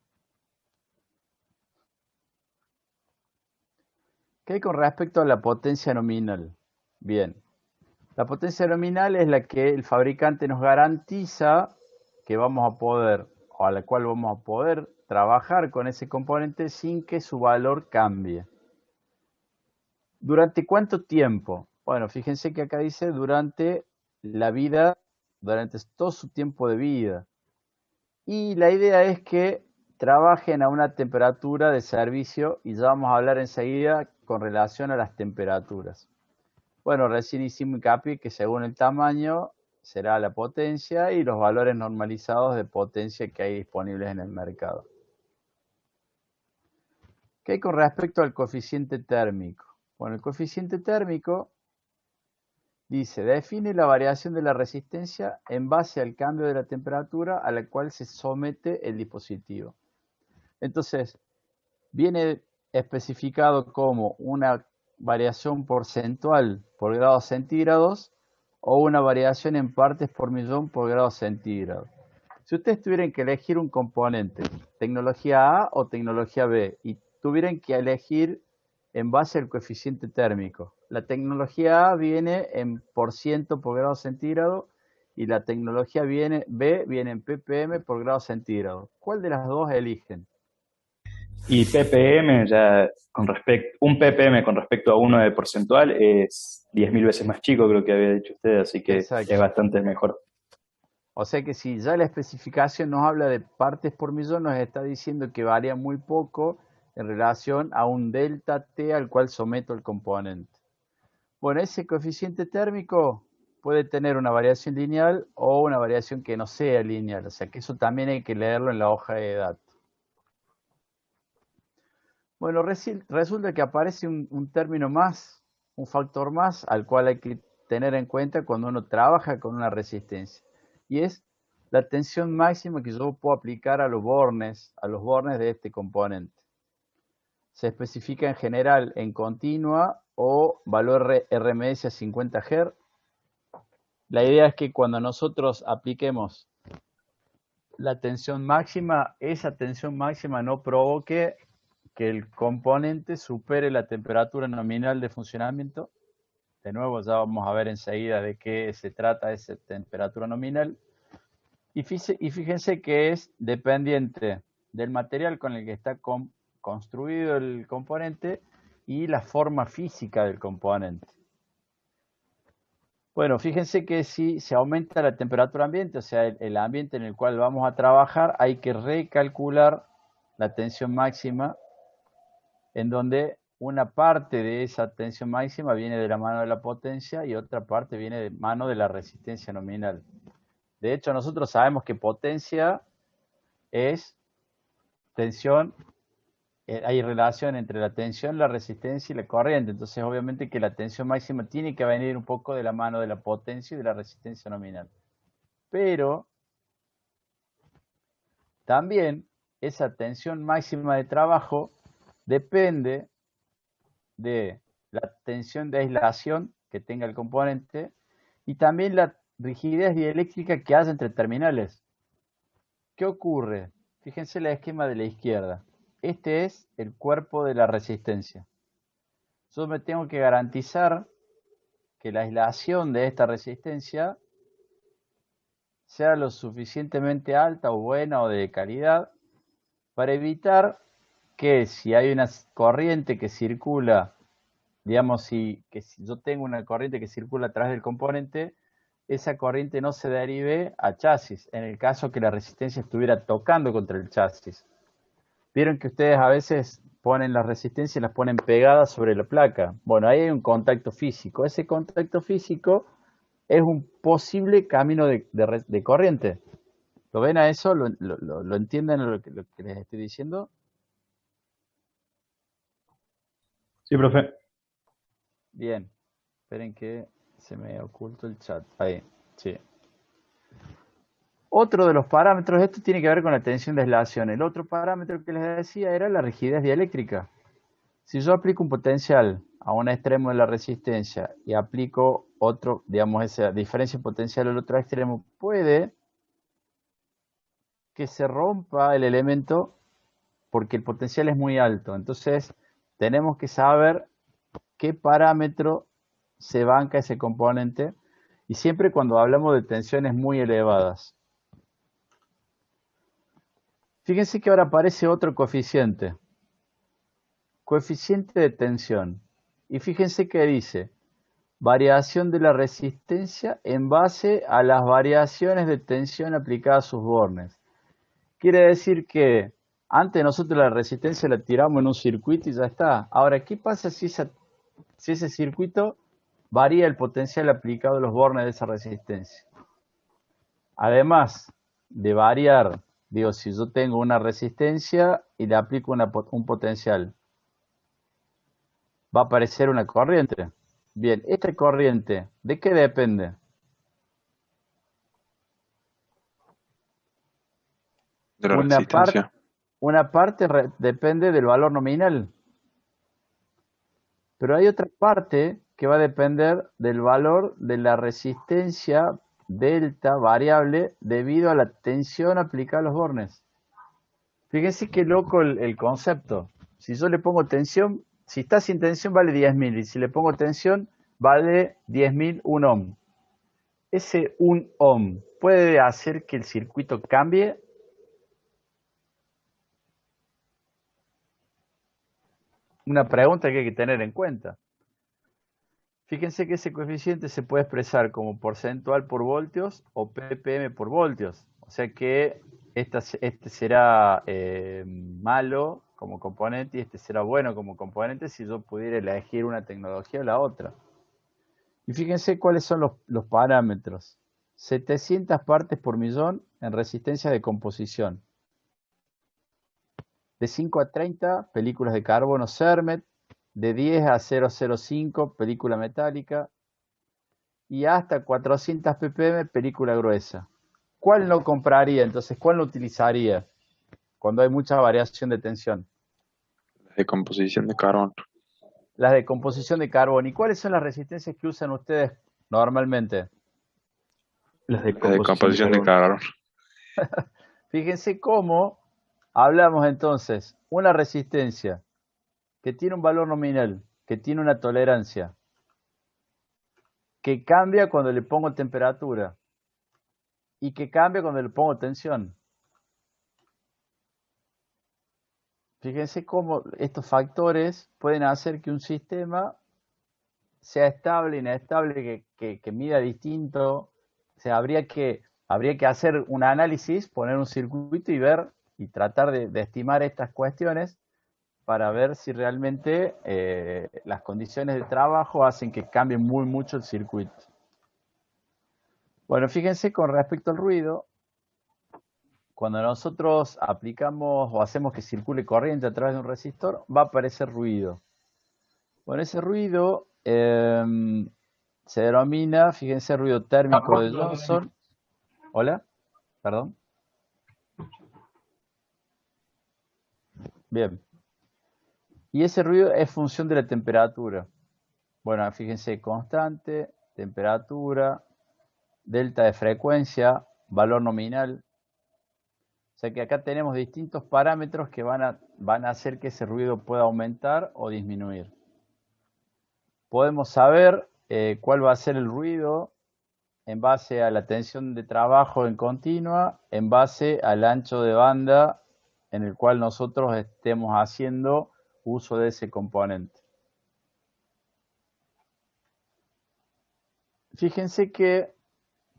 ¿Qué hay con respecto a la potencia nominal? Bien, la potencia nominal es la que el fabricante nos garantiza que vamos a poder, o a la cual vamos a poder trabajar con ese componente sin que su valor cambie. ¿Durante cuánto tiempo? Bueno, fíjense que acá dice durante la vida, durante todo su tiempo de vida. Y la idea es que trabajen a una temperatura de servicio y ya vamos a hablar enseguida con relación a las temperaturas. Bueno, recién hicimos hincapié que según el tamaño será la potencia y los valores normalizados de potencia que hay disponibles en el mercado. ¿Qué hay con respecto al coeficiente térmico? Bueno, el coeficiente térmico dice, define la variación de la resistencia en base al cambio de la temperatura a la cual se somete el dispositivo. Entonces, viene especificado como una variación porcentual por grados centígrados o una variación en partes por millón por grados centígrados. Si ustedes tuvieran que elegir un componente, tecnología A o tecnología B, y tuvieran que elegir en base al coeficiente térmico, la tecnología A viene en % por grado centígrado y la tecnología B viene en ppm por grado centígrado. ¿Cuál de las dos eligen? Y ppm, un ppm con respecto a uno de porcentual es 10.000 veces más chico, creo que había dicho usted, así que Exacto. es bastante mejor. O sea que si ya la especificación nos habla de partes por millón, nos está diciendo que varía muy poco en relación a un delta T al cual someto el componente. Bueno, ese coeficiente térmico puede tener una variación lineal o una variación que no sea lineal, o sea que eso también hay que leerlo en la hoja de datos. Bueno, resulta que aparece un término más, un factor más al cual hay que tener en cuenta cuando uno trabaja con una resistencia, y es la tensión máxima que yo puedo aplicar a los bornes de este componente. Se especifica en general en continua o valor RMS a 50 Hz. La idea es que cuando nosotros apliquemos la tensión máxima, esa tensión máxima no provoque que el componente supere la temperatura nominal de funcionamiento. De nuevo, ya vamos a ver enseguida de qué se trata esa temperatura nominal. Y fíjense que es dependiente del material con el que está construido el componente y la forma física del componente. Bueno, fíjense que si se aumenta la temperatura ambiente, o sea, el ambiente en el cual vamos a trabajar, hay que recalcular la tensión máxima, en donde una parte de esa tensión máxima viene de la mano de la potencia y otra parte viene de mano de la resistencia nominal. De hecho, nosotros sabemos que potencia es tensión, hay relación entre la tensión, la resistencia y la corriente. Entonces, obviamente que la tensión máxima tiene que venir un poco de la mano de la potencia y de la resistencia nominal. Pero también esa tensión máxima de trabajo depende de la tensión de aislación que tenga el componente y también la rigidez dieléctrica que haya entre terminales. ¿Qué ocurre? Fíjense el esquema de la izquierda. Este es el cuerpo de la resistencia. Yo me tengo que garantizar que la aislación de esta resistencia sea lo suficientemente alta o buena o de calidad para evitar que si hay una corriente que circula, digamos, si yo tengo una corriente que circula a través del componente, esa corriente no se derive a chasis, en el caso que la resistencia estuviera tocando contra el chasis. Vieron que ustedes a veces ponen las resistencias y las ponen pegadas sobre la placa. Bueno, ahí hay un contacto físico. Ese contacto físico es un posible camino de corriente. ¿Lo ven a eso? ¿Lo entienden lo que les estoy diciendo? Sí, profe. Bien. Esperen que se me ocultó el chat. Ahí, sí. Otro de los parámetros, esto tiene que ver con la tensión de aislación. El otro parámetro que les decía era la rigidez dieléctrica. Si yo aplico un potencial a un extremo de la resistencia y aplico otro, digamos, esa diferencia potencial al otro extremo, puede que se rompa el elemento porque el potencial es muy alto. Entonces, tenemos que saber qué parámetro se banca ese componente, y siempre cuando hablamos de tensiones muy elevadas. Fíjense que ahora aparece otro coeficiente. Coeficiente de tensión. Y fíjense que dice variación de la resistencia en base a las variaciones de tensión aplicadas a sus bornes. Quiere decir que antes nosotros la resistencia la tiramos en un circuito y ya está. Ahora, ¿qué pasa si ese circuito varía el potencial aplicado a los bornes de esa resistencia? además de variar, digo, si yo tengo una resistencia y le aplico un potencial, va a aparecer una corriente. Bien, esta corriente, ¿de qué depende? De la Una parte, resistencia. una parte depende del valor nominal, pero hay otra parte que va a depender del valor de la resistencia delta variable debido a la tensión aplicada a los bornes. Fíjense qué loco el concepto. Si yo le pongo tensión, si está sin tensión vale 10.000 y si le pongo tensión vale 10.000 un ohm. Ese un ohm puede hacer que el circuito cambie. Una pregunta que hay que tener en cuenta. Fíjense que ese coeficiente se puede expresar como porcentual por voltios o ppm por voltios. O sea que este será malo como componente y este será bueno como componente si yo pudiera elegir una tecnología o la otra. Y fíjense cuáles son los parámetros. 700 partes por millón en resistencia de composición. De 5 a 30, películas de carbono Cermet. De 10 a 0,05, película metálica. Y hasta 400 ppm, película gruesa. ¿Cuál no compraría entonces? ¿Cuál no utilizaría cuando hay mucha variación de tensión? De composición de carbono. Las de composición de carbono. ¿Y cuáles son las resistencias que usan ustedes normalmente? Las de De composición de composición de carbono. carbono. Fíjense cómo hablamos entonces una resistencia que tiene un valor nominal, que tiene una tolerancia, que cambia cuando le pongo temperatura y que cambia cuando le pongo tensión. Fíjense cómo estos factores pueden hacer que un sistema sea estable, inestable, que mida distinto. O sea, habría que hacer un análisis, poner un circuito y ver y tratar de estimar estas cuestiones para ver si realmente las condiciones de trabajo hacen que cambie muy mucho el circuito. Bueno, fíjense con respecto al ruido, cuando nosotros aplicamos o hacemos que circule corriente a través de un resistor, va a aparecer ruido. Bueno, ese ruido se denomina, fíjense, ruido térmico de Johnson. Hola, perdón. Bien. Y ese ruido es función de la temperatura. Bueno, fíjense, constante, temperatura, delta de frecuencia, valor nominal. O sea que acá tenemos distintos parámetros que van a hacer que ese ruido pueda aumentar o disminuir. Podemos saber cuál va a ser el ruido en base a la tensión de trabajo en continua, en base al ancho de banda en el cual nosotros estemos haciendo uso de ese componente. Fíjense que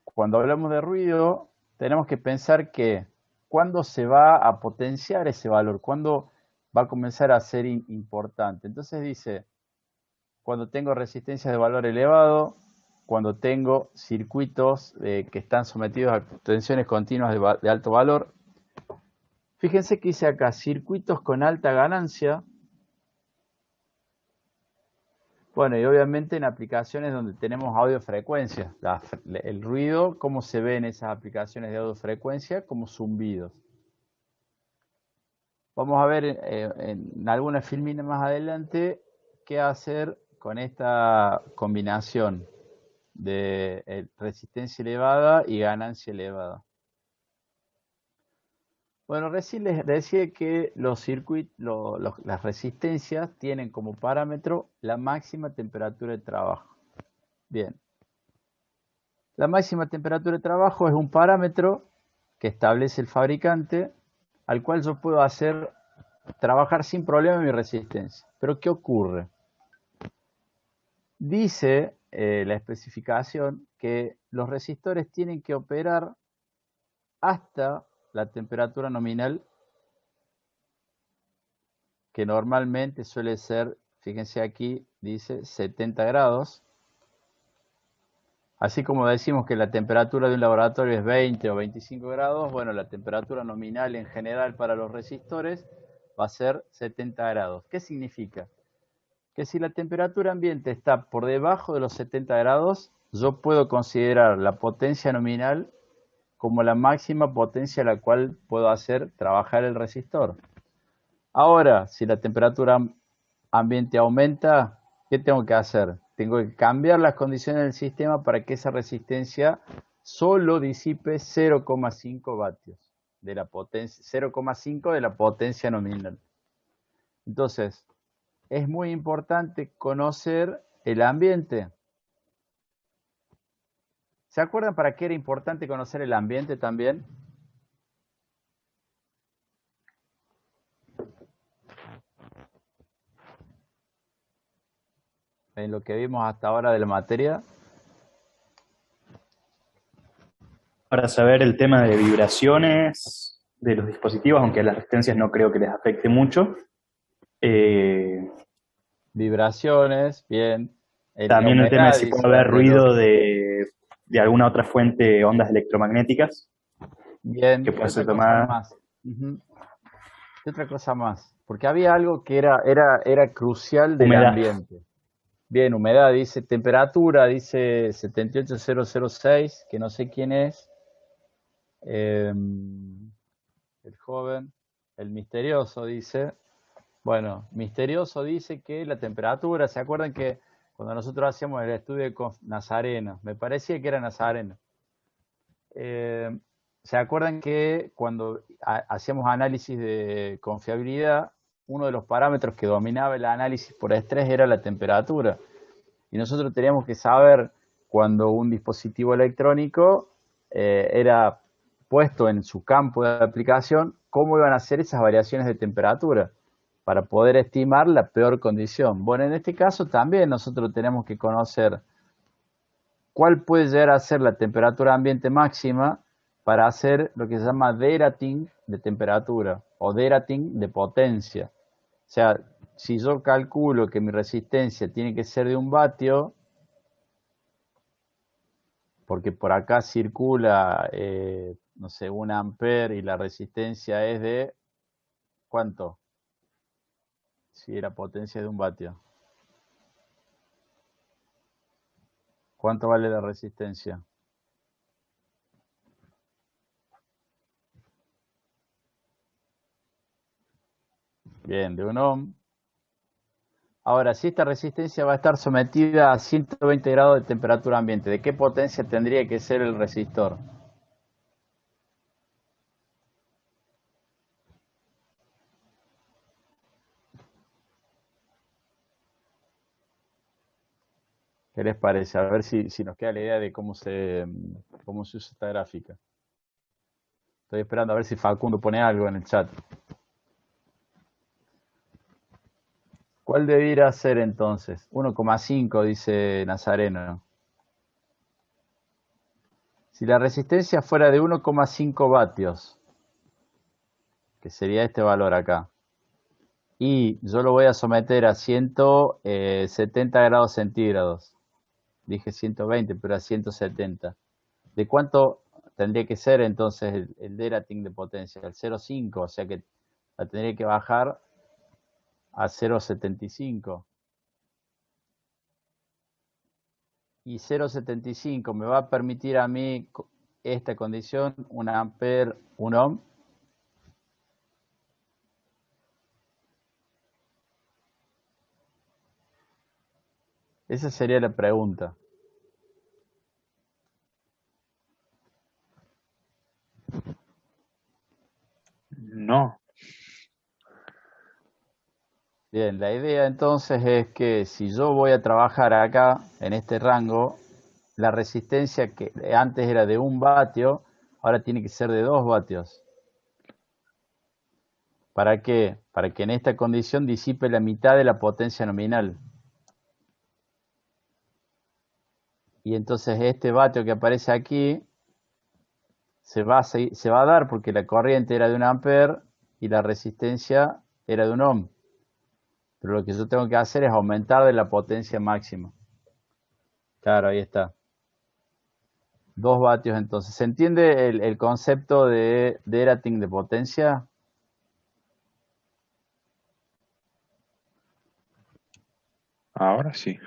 cuando hablamos de ruido, tenemos que pensar que cuándo se va a potenciar ese valor, cuándo va a comenzar a ser importante. Entonces dice, cuando tengo resistencias de valor elevado, cuando tengo circuitos que están sometidos a tensiones continuas de alto valor. Fíjense que dice acá, circuitos con alta ganancia. Bueno, y obviamente en aplicaciones donde tenemos audiofrecuencia, el ruido, ¿cómo se ve en esas aplicaciones de audiofrecuencia? Como zumbidos. Vamos a ver en alguna filmina más adelante qué hacer con esta combinación de resistencia elevada y ganancia elevada. Bueno, recién les decía que los circuitos, las resistencias tienen como parámetro la máxima temperatura de trabajo. Bien. La máxima temperatura de trabajo es un parámetro que establece el fabricante al cual yo puedo hacer trabajar sin problema mi resistencia. Pero ¿qué ocurre? Dice la especificación que los resistores tienen que operar hasta la temperatura nominal, que normalmente suele ser, fíjense aquí, dice 70 grados. Así como decimos que la temperatura de un laboratorio es 20 o 25 grados, bueno, la temperatura nominal en general para los resistores va a ser 70 grados. ¿Qué significa? Que si la temperatura ambiente está por debajo de los 70 grados, yo puedo considerar la potencia nominal como la máxima potencia a la cual puedo hacer trabajar el resistor. Ahora, si la temperatura ambiente aumenta, ¿qué tengo que hacer? Tengo que cambiar las condiciones del sistema para que esa resistencia solo disipe 0,5 vatios de la potencia, 0,5 de la potencia nominal. Entonces, es muy importante conocer el ambiente. ¿Se acuerdan para qué era importante conocer el ambiente también? En lo que vimos hasta ahora de la materia. Para saber el tema de vibraciones de los dispositivos, aunque a las resistencias no creo que les afecte mucho. Vibraciones, bien. También el tema de si dice puede haber el ruido reloj. de alguna otra fuente, ondas electromagnéticas, Bien, que ¿qué puede ser otra cosa tomada. más? Ujú. ¿Qué otra cosa más? Porque había algo que era crucial del Humedad. ambiente. Bien, humedad, dice temperatura, dice 78006, que no sé quién es. El joven, el misterioso dice. Bueno, misterioso dice que la temperatura, ¿se acuerdan que cuando nosotros hacíamos el estudio con Nazareno, me parecía que era Nazareno? ¿Se acuerdan que cuando hacíamos análisis de confiabilidad, uno de los parámetros que dominaba el análisis por estrés era la temperatura? Y nosotros teníamos que saber cuando un dispositivo electrónico era puesto en su campo de aplicación, cómo iban a ser esas variaciones de temperatura para poder estimar la peor condición. Bueno, en este caso también nosotros tenemos que conocer cuál puede llegar a ser la temperatura ambiente máxima para hacer lo que se llama derating de temperatura o derating de potencia. O sea, si yo calculo que mi resistencia tiene que ser de 1 vatio, porque por acá circula, no sé, 1 ampere y la resistencia es de, ¿cuánto? Si la potencia es de 1 vatio. ¿Cuánto vale la resistencia? Bien, de 1 ohm. Ahora, si esta resistencia va a estar sometida a 120 grados de temperatura ambiente, ¿de qué potencia tendría que ser el resistor? ¿Qué les parece? A ver si nos queda la idea de cómo se usa esta gráfica. Estoy esperando a ver si Facundo pone algo en el chat. ¿Cuál debiera ser entonces? 1,5 dice Nazareno. Si la resistencia fuera de 1,5 vatios, que sería este valor acá, y yo lo voy a someter a 170 grados centígrados, dije 120, pero a 170, ¿de cuánto tendría que ser entonces el derating de potencia? El 0,5, o sea que la tendría que bajar a 0,75. Y 0,75 me va a permitir a mí esta condición, 1 ampere, 1 ohm. Esa sería la pregunta. No. Bien, la idea entonces es que si yo voy a trabajar acá, en este rango, la resistencia que antes era de 1 vatio, ahora tiene que ser de 2 vatios. ¿Para qué? Para que en esta condición disipe la mitad de la potencia nominal. Y entonces este vatio que aparece aquí se va a dar porque la corriente era de 1 ampere y la resistencia era de 1 ohm. Pero lo que yo tengo que hacer es aumentar de la potencia máxima. Claro, ahí está. 2 vatios entonces. ¿Se entiende el concepto de rating de potencia? Ahora sí.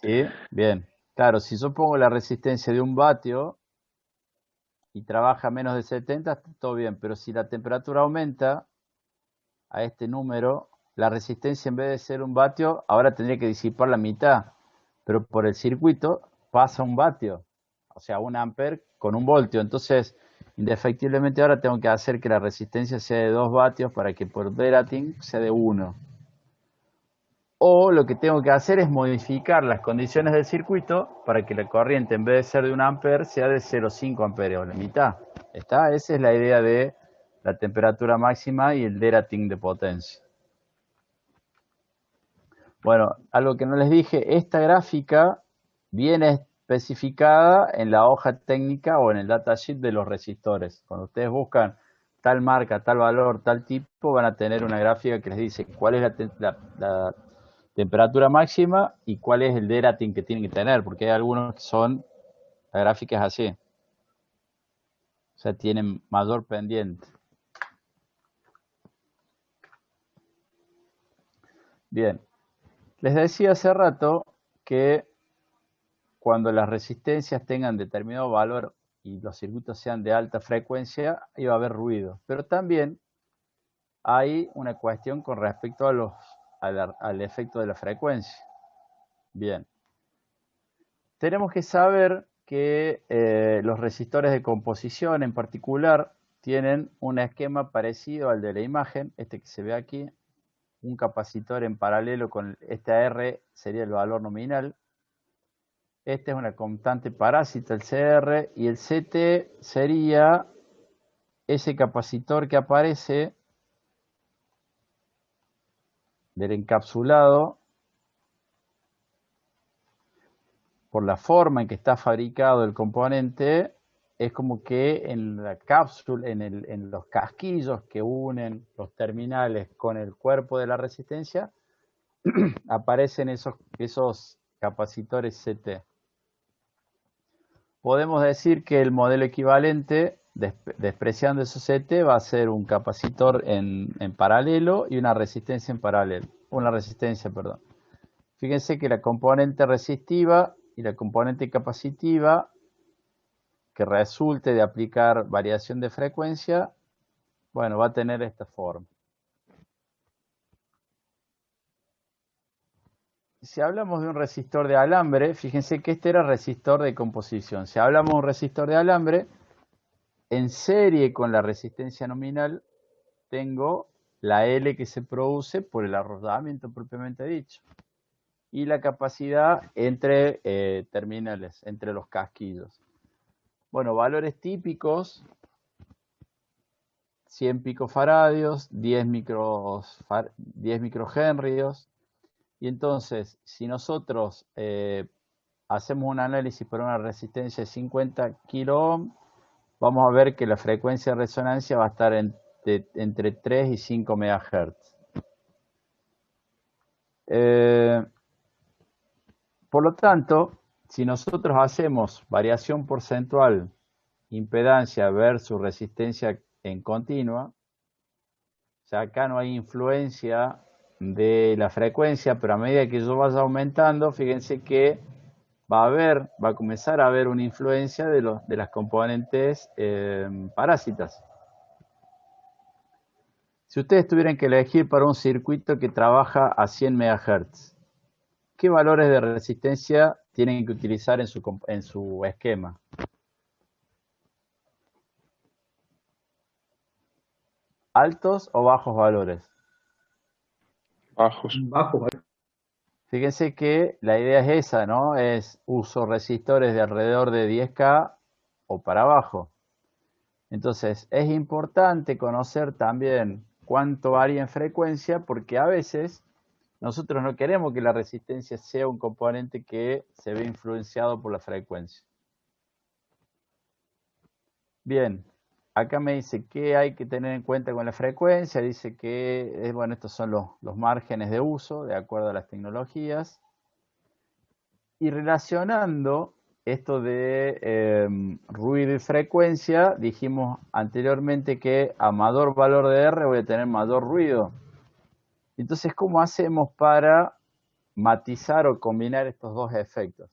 ¿Sí? Bien. Claro, si yo pongo la resistencia de 1 vatio y trabaja menos de 70, está todo bien. Pero si la temperatura aumenta a este número, la resistencia en vez de ser 1 vatio, ahora tendría que disipar la mitad. Pero por el circuito pasa 1 vatio. O sea, 1 amper con 1 voltio. Entonces, indefectiblemente ahora tengo que hacer que la resistencia sea de 2 vatios para que por rating sea de 1. O lo que tengo que hacer es modificar las condiciones del circuito para que la corriente en vez de ser de 1 amper sea de 0,5 amperios, la mitad. ¿Está? Esa es la idea de la temperatura máxima y el rating de potencia. Bueno, algo que no les dije, esta gráfica viene especificada en la hoja técnica o en el datasheet de los resistores. Cuando ustedes buscan tal marca, tal valor, tal tipo, van a tener una gráfica que les dice cuál es la temperatura máxima y cuál es el rating que tienen que tener, porque hay algunos que son, la gráfica es así. O sea, tienen mayor pendiente. Bien. Les decía hace rato que cuando las resistencias tengan determinado valor y los circuitos sean de alta frecuencia, iba a haber ruido. Pero también hay una cuestión con respecto al efecto de la frecuencia. Bien. Tenemos que saber que los resistores de composición en particular tienen un esquema parecido al de la imagen, este que se ve aquí, un capacitor en paralelo con este R sería el valor nominal. Este es una constante parásita, el CR, y el CT sería ese capacitor que aparece del encapsulado por la forma en que está fabricado el componente. Es como que en la cápsula, en los casquillos que unen los terminales con el cuerpo de la resistencia, aparecen esos capacitores CT. Podemos decir que el modelo equivalente, despreciando esos CT, va a ser un capacitor en paralelo y una resistencia en paralelo. Una resistencia, perdón. Fíjense que la componente resistiva y la componente capacitiva que resulte de aplicar variación de frecuencia, bueno, va a tener esta forma. Si hablamos de un resistor de alambre, fíjense que este era resistor de composición. Si hablamos de un resistor de alambre, en serie con la resistencia nominal, tengo la L que se produce por el arrollamiento propiamente dicho y la capacidad entre terminales, entre los casquillos. Bueno, valores típicos, 100 picofaradios, 10 microhenrios. Y entonces, si nosotros hacemos un análisis por una resistencia de 50 kilo ohm, vamos a ver que la frecuencia de resonancia va a estar entre 3 y 5 MHz. Por lo tanto, si nosotros hacemos variación porcentual, impedancia versus resistencia en continua, o sea, acá no hay influencia de la frecuencia, pero a medida que yo vaya aumentando, fíjense que va a comenzar a haber una influencia de las componentes parásitas. Si ustedes tuvieran que elegir para un circuito que trabaja a 100 MHz, ¿qué valores de resistencia tienen que utilizar en su esquema? ¿Altos o bajos valores? Bajos. Bajo, Fíjense que la idea es esa, ¿no? Uso resistores de alrededor de 10K o para abajo. Entonces, es importante conocer también cuánto varía en frecuencia, porque a veces nosotros no queremos que la resistencia sea un componente que se ve influenciado por la frecuencia. Bien, acá me dice que hay que tener en cuenta con la frecuencia. Dice que, bueno, estos son los márgenes de uso de acuerdo a las tecnologías. Y relacionando esto de ruido y frecuencia, dijimos anteriormente que a mayor valor de R voy a tener mayor ruido. Entonces, ¿cómo hacemos para matizar o combinar estos dos efectos?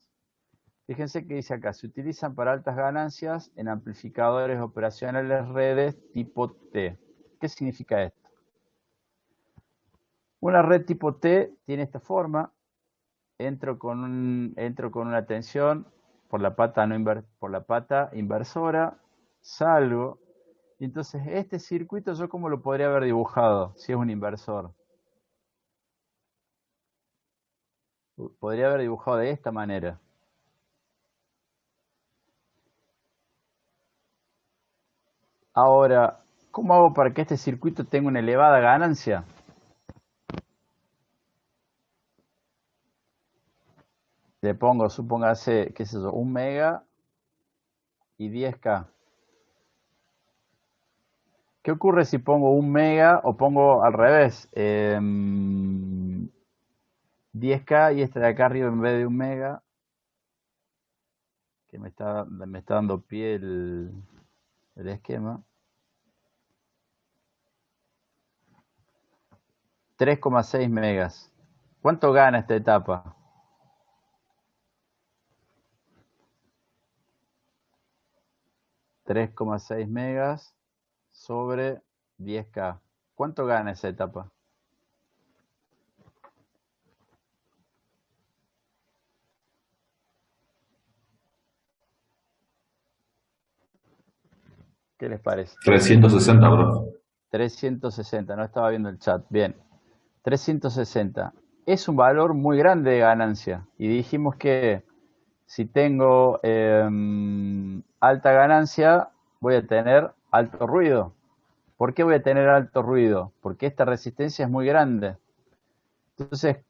Fíjense que dice acá, se utilizan para altas ganancias en amplificadores operacionales redes tipo T. ¿Qué significa esto? Una red tipo T tiene esta forma. Entro con una tensión por la pata inversora, salgo. Y entonces este circuito yo cómo lo podría haber dibujado si es un inversor. Podría haber dibujado de esta manera. Ahora, ¿cómo hago para que este circuito tenga una elevada ganancia? Le pongo, supóngase, qué sé yo, 1 mega y 10K. ¿Qué ocurre si pongo 1 mega o pongo al revés? 10K y este de acá arriba en vez de 1 mega, que me está dando pie el esquema. 3,6 megas. ¿Cuánto gana esta etapa? 3,6 megas sobre 10K. ¿Cuánto gana esa etapa? ¿Qué les parece? 360, bro. 360, no estaba viendo el chat. Bien, 360. Es un valor muy grande de ganancia. Y dijimos que si tengo alta ganancia, voy a tener alto ruido. ¿Por qué voy a tener alto ruido? Porque esta resistencia es muy grande. Entonces,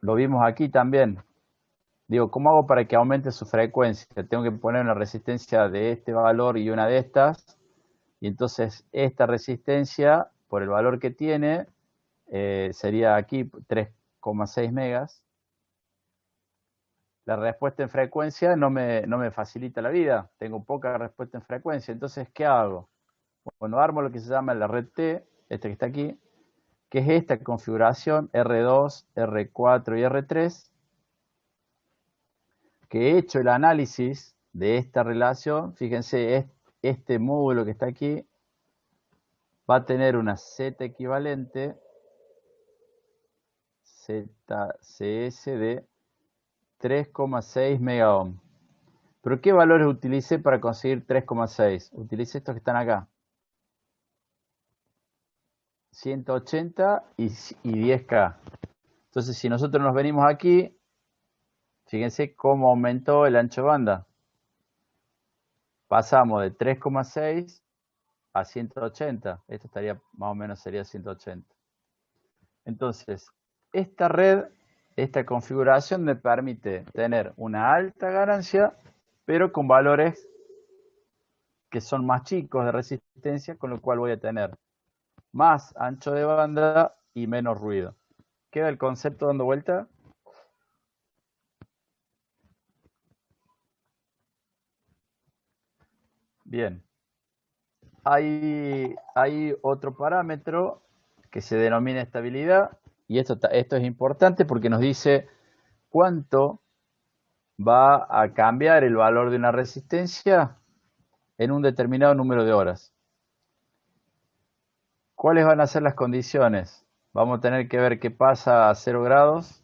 lo vimos aquí también. Digo, ¿cómo hago para que aumente su frecuencia? Tengo que poner una resistencia de este valor y una de estas. Y entonces esta resistencia, por el valor que tiene, sería aquí 3,6 megas. La respuesta en frecuencia no me facilita la vida. Tengo poca respuesta en frecuencia. Entonces, ¿qué hago? Bueno, armo lo que se llama la red T, este que está aquí, que es esta configuración R2, R4 y R3, que he hecho el análisis de esta relación. Fíjense, este módulo que está aquí va a tener una Z equivalente, ZCS de 3,6 megaohm. ¿Pero qué valores utilicé para conseguir 3,6? Utilicé estos que están acá. 180 y 10K. Entonces, si nosotros nos venimos aquí, fíjense cómo aumentó el ancho de banda. Pasamos de 3,6 a 180. Esto estaría, más o menos sería 180. Entonces, esta red, esta configuración me permite tener una alta ganancia, pero con valores que son más chicos de resistencia, con lo cual voy a tener más ancho de banda y menos ruido. ¿Queda el concepto dando vuelta? Bien. Hay otro parámetro que se denomina estabilidad, y esto es importante porque nos dice cuánto va a cambiar el valor de una resistencia en un determinado número de horas. ¿Cuáles van a ser las condiciones? Vamos a tener que ver qué pasa a 0 grados,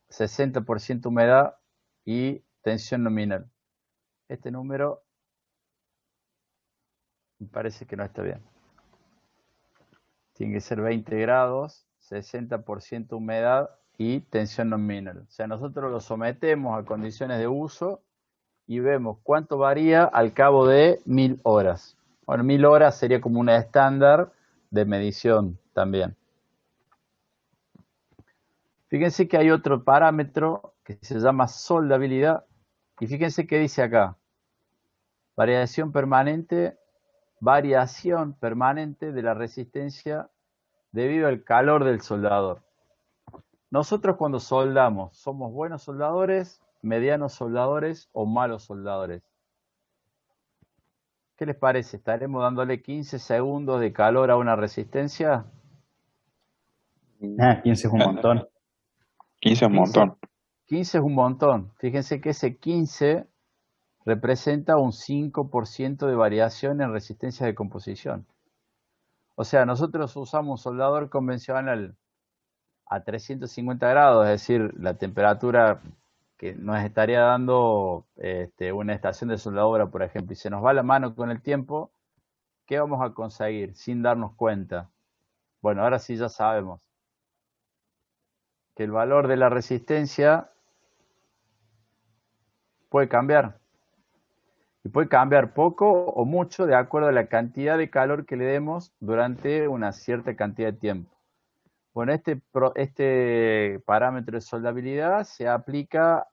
60% humedad y tensión nominal. Este número me parece que no está bien. Tiene que ser 20 grados, 60% humedad y tensión nominal. O sea, nosotros lo sometemos a condiciones de uso y vemos cuánto varía al cabo de 1000 horas. Bueno, 1000 horas sería como una estándar de medición también. Fíjense que hay otro parámetro que se llama soldabilidad. Y fíjense que dice acá. Variación permanente de la resistencia debido al calor del soldador. Nosotros cuando soldamos, ¿somos buenos soldadores medianos soldadores o malos soldadores. ¿Qué les parece? ¿Estaremos dándole 15 segundos de calor a una resistencia? 15 es un montón. 15 es un 15, montón. 15 es un montón. Fíjense que ese 15 representa un 5% de variación en resistencia de composición. O sea, nosotros usamos un soldador convencional a 350 grados, es decir, la temperatura que nos estaría dando una estación de soldadura, por ejemplo, y se nos va la mano con el tiempo, ¿qué vamos a conseguir sin darnos cuenta? Bueno, ahora sí ya sabemos que el valor de la resistencia puede cambiar. Y puede cambiar poco o mucho de acuerdo a la cantidad de calor que le demos durante una cierta cantidad de tiempo. Bueno, este parámetro de soldabilidad se aplica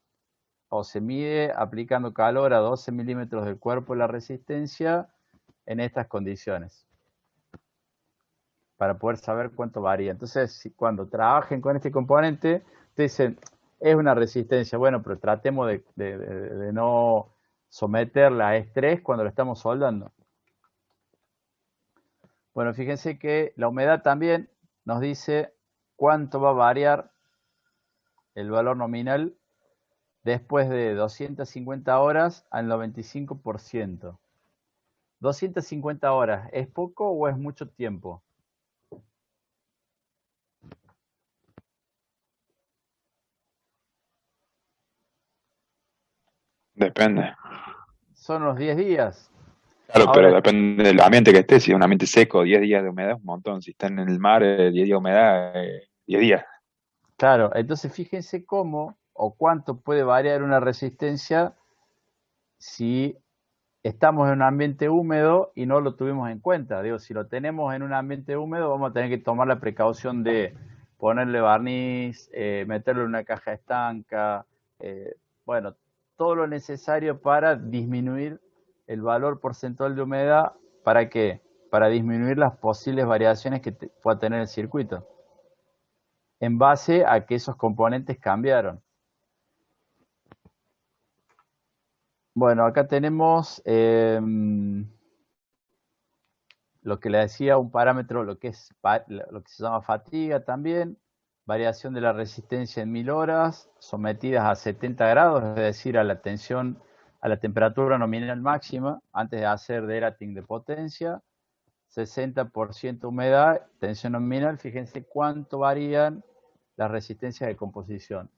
o se mide aplicando calor a 12 milímetros del cuerpo de la resistencia en estas condiciones, para poder saber cuánto varía. Entonces, cuando trabajen con este componente, ustedes dicen, es una resistencia, bueno, pero tratemos de no someterla a estrés cuando lo estamos soldando. Bueno, fíjense que la humedad también nos dice cuánto va a variar el valor nominal después de 250 horas al 95%. 250 horas, ¿es poco o es mucho tiempo? Depende. Son unos 10 días. Claro, pero Ahora, depende del ambiente que esté. Si es un ambiente seco, 10 días de humedad es un montón. Si está en el mar, 10 días de humedad, 10 días. claro, entonces fíjense cómo o cuánto puede variar una resistencia si estamos en un ambiente húmedo y no lo tuvimos en cuenta. Digo, si lo tenemos en un ambiente húmedo, vamos a tener que tomar la precaución de ponerle barniz, meterlo en una caja estanca, bueno, todo lo necesario para disminuir el valor porcentual de humedad. ¿Para qué? Para disminuir las posibles variaciones que pueda tener el circuito, en base a que esos componentes cambiaron. Bueno, acá tenemos lo que le decía, un parámetro, lo que se llama fatiga también, variación de la resistencia en 1000 horas, sometidas a 70 grados, es decir, a la tensión, a la temperatura nominal máxima, antes de hacer derating de potencia, 60% humedad, tensión nominal, fíjense cuánto varían las resistencias de composición.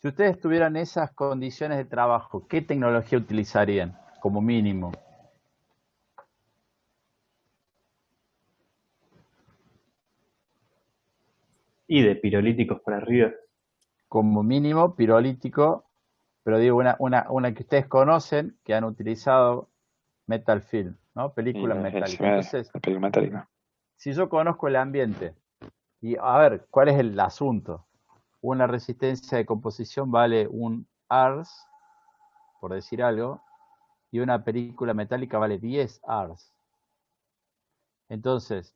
Si ustedes tuvieran esas condiciones de trabajo, ¿qué tecnología utilizarían como mínimo? Y de pirolíticos para arriba. Como mínimo pirolítico, pero digo una que ustedes conocen, que han utilizado metal film, ¿no? Película metálica. Entonces, El película metálica. si yo conozco el ambiente y a ver, ¿cuál es el asunto? Una resistencia de composición vale un ars, por decir algo, y una película metálica vale 10 ars. Entonces,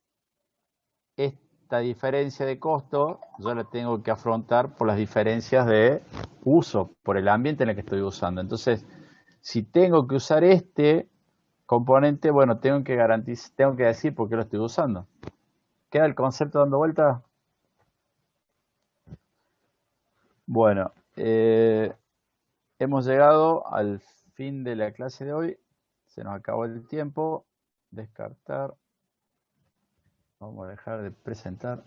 esta diferencia de costo yo la tengo que afrontar por las diferencias de uso, por el ambiente en el que estoy usando. Entonces, si tengo que usar este componente, bueno, tengo que decir por qué lo estoy usando. ¿Queda el concepto dando vuelta? Bueno, hemos llegado al fin de la clase de hoy. Se nos acabó el tiempo. Descartar. Vamos a dejar de presentar.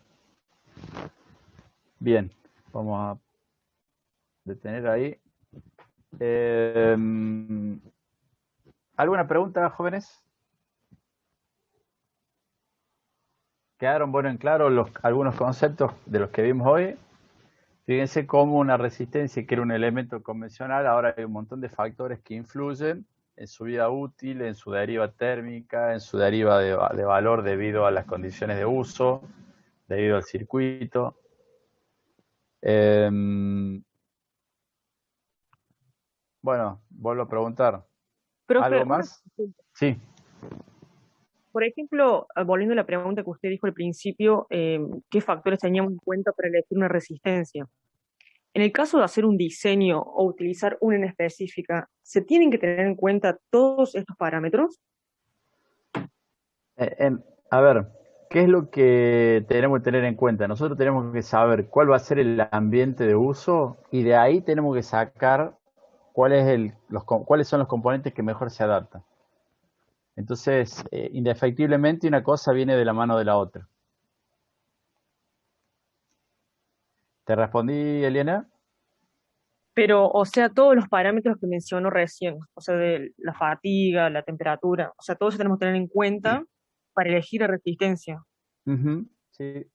Bien, vamos a detener ahí. ¿Alguna pregunta, jóvenes? ¿Quedaron bueno en claro algunos conceptos de los que vimos hoy? Fíjense cómo una resistencia, que era un elemento convencional, ahora hay un montón de factores que influyen en su vida útil, en su deriva térmica, en su deriva de valor debido a las condiciones de uso, debido al circuito. Bueno, vuelvo a preguntar. Profe, ¿Algo una más? consulta. Sí. Por ejemplo, volviendo a la pregunta que usted dijo al principio, ¿qué factores teníamos en cuenta para elegir una resistencia? En el caso de hacer un diseño o utilizar una en específica, ¿se tienen que tener en cuenta todos estos parámetros? A ver, ¿qué es lo que tenemos que tener en cuenta? Nosotros tenemos que saber cuál va a ser el ambiente de uso y de ahí tenemos que sacar cuáles son los componentes que mejor se adaptan. Entonces, indefectiblemente una cosa viene de la mano de la otra. ¿Te respondí, Eliana? Pero, o sea, todos los parámetros que mencionó recién, o sea, de la fatiga, la temperatura, o sea, todo eso tenemos que tener en cuenta para elegir la resistencia. Ujú, sí,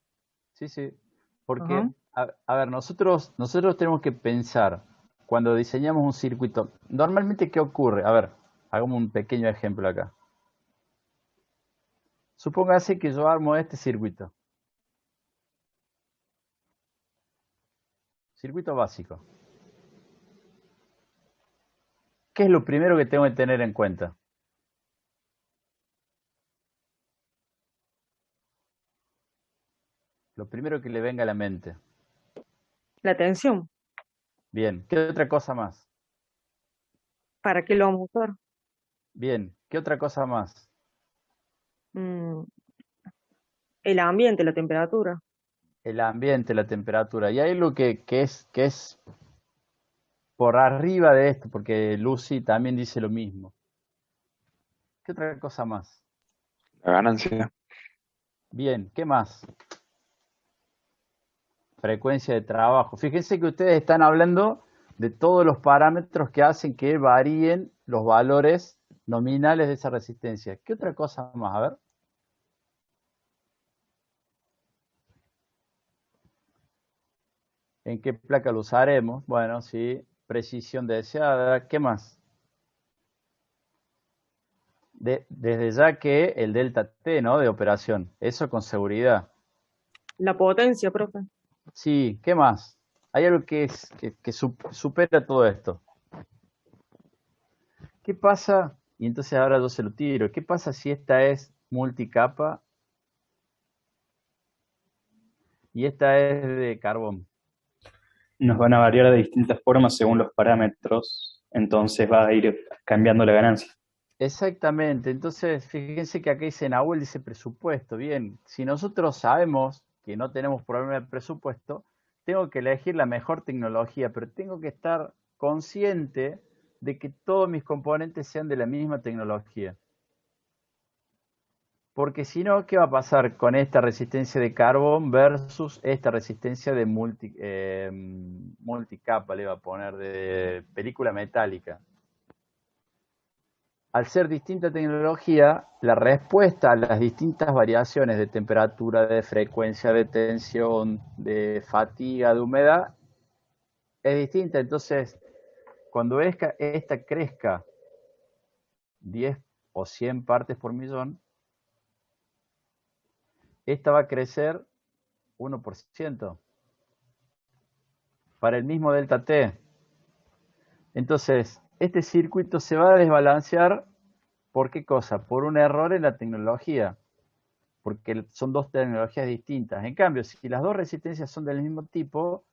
sí, sí. Porque, Ajá. a ver, nosotros tenemos que pensar cuando diseñamos un circuito. Normalmente, ¿qué ocurre? A ver, hagamos un pequeño ejemplo acá. Supóngase que yo armo este circuito. Circuito básico. ¿Qué es lo primero que tengo que tener en cuenta? Lo primero que le venga a la mente. La tensión, Bien, ¿qué otra cosa más? ¿para qué lo vamos a usar? Bien, ¿qué otra cosa más? Mm, el ambiente, la temperatura. El ambiente, la temperatura. Y hay lo que es por arriba de esto, porque Lucy también dice lo mismo. ¿Qué otra cosa más? La ganancia. Bien, ¿qué más? Frecuencia de trabajo. Fíjense que ustedes están hablando de todos los parámetros que hacen que varíen los valores nominales de esa resistencia. ¿Qué otra cosa más? A ver. ¿En qué placa lo usaremos? Bueno, sí, precisión deseada. ¿Qué más? Desde ya que el delta T, ¿no? De operación. Eso con seguridad. La potencia, profe. Sí, ¿qué más? Hay algo que supera todo esto. ¿Qué pasa? Y entonces ahora yo se lo tiro. ¿Qué pasa si esta es multicapa y esta es de carbón? Nos van a variar de distintas formas según los parámetros, entonces va a ir cambiando la ganancia. Exactamente. Entonces, fíjense que acá dice Nahuel, dice presupuesto. Bien, si nosotros sabemos que no tenemos problema de presupuesto, tengo que elegir la mejor tecnología, pero tengo que estar consciente de que todos mis componentes sean de la misma tecnología. Porque si no, ¿qué va a pasar con esta resistencia de carbón versus esta resistencia de multicapa, le va a poner, de película metálica? Al ser distinta tecnología, la respuesta a las distintas variaciones de temperatura, de frecuencia, de tensión, de fatiga, de humedad, es distinta. Entonces, cuando esta crezca 10 o 100 partes por millón, esta va a crecer 1% para el mismo delta T. Entonces, este circuito se va a desbalancear, ¿por qué cosa? Por un error en la tecnología, porque son dos tecnologías distintas. En cambio, si las dos resistencias son del mismo tipo,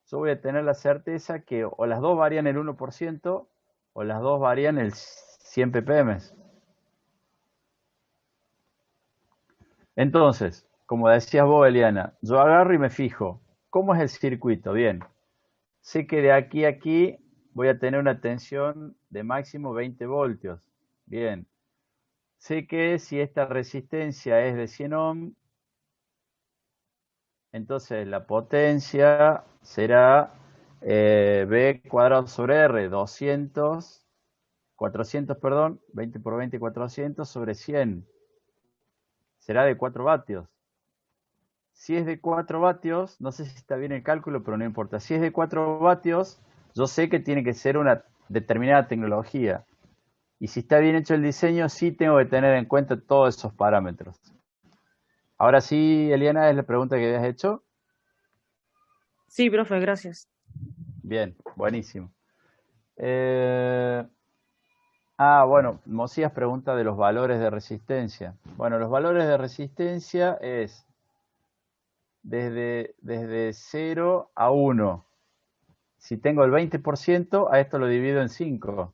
yo voy a tener la certeza que o las dos varían el 1% o las dos varían el 100 ppm. Entonces, como decías vos, Eliana, yo agarro y me fijo, ¿cómo es el circuito? Bien, sé que de aquí a aquí voy a tener una tensión de máximo 20 voltios. Bien, sé que si esta resistencia es de 100 ohm, entonces la potencia será B cuadrado sobre R, 400, perdón, 20 por 20, 400 sobre 100. Será de 4 vatios. Si es de 4 vatios, no sé si está bien el cálculo, pero no importa. Si es de 4 vatios, yo sé que tiene que ser una determinada tecnología. Y si está bien hecho el diseño, sí tengo que tener en cuenta todos esos parámetros. Ahora sí, Eliana, es la pregunta que habías hecho. Sí, profe, gracias. Bien, buenísimo. Bueno, Mosías pregunta de los valores de resistencia. Bueno, los valores de resistencia es desde 0 a 1. si tengo el 20%, a esto lo divido en 5.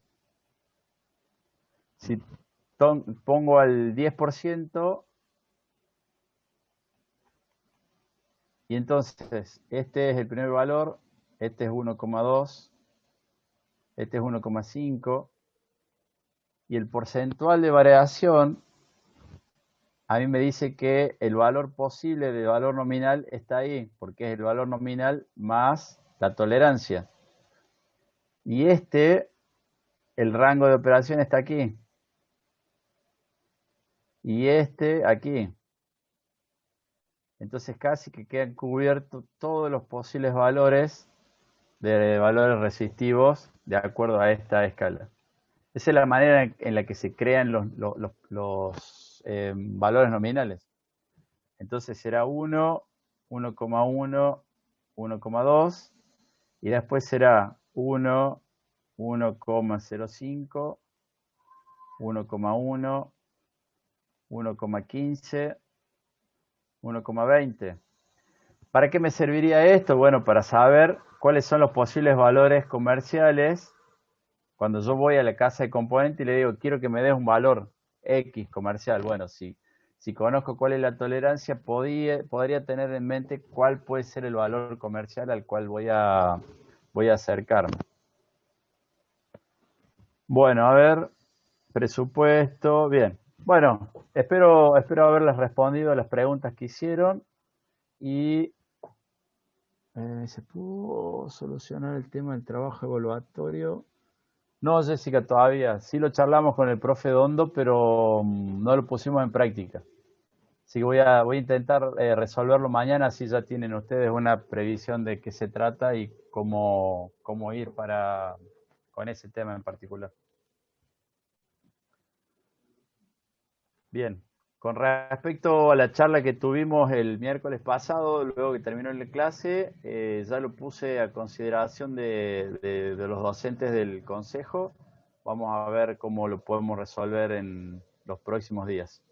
Si pongo al 10%, y entonces este es el primer valor, este es 1,2, este es 1,5, y el porcentual de variación a mí me dice que el valor posible de valor nominal está ahí, porque es el valor nominal más la tolerancia. Y el rango de operación está aquí. Y aquí. Entonces casi que quedan cubiertos todos los posibles valores de valores resistivos de acuerdo a esta escala. Esa es la manera en la que se crean los valores nominales. Entonces será 1, 1,1, 1,2 y después será 1, 1,05, 1,1, 1,15, 1,20. ¿Para qué me serviría esto? Bueno, para saber cuáles son los posibles valores comerciales cuando yo voy a la casa de componentes y le digo, quiero que me des un valor X comercial. Bueno, si conozco cuál es la tolerancia, podría tener en mente cuál puede ser el valor comercial al cual voy a acercarme. Bueno, a ver, presupuesto, bien. Bueno, espero haberles respondido a las preguntas que hicieron y ¿se pudo solucionar el tema del trabajo evaluatorio? No, Jessica, todavía. Sí lo charlamos con el profe Dondo, pero no lo pusimos en práctica. Así que voy a intentar resolverlo mañana, así ya tienen ustedes una previsión de qué se trata y cómo ir con ese tema en particular. Bien, con respecto a la charla que tuvimos el miércoles pasado, luego que terminó la clase, ya lo puse a consideración de los docentes del consejo. Vamos a ver cómo lo podemos resolver en los próximos días.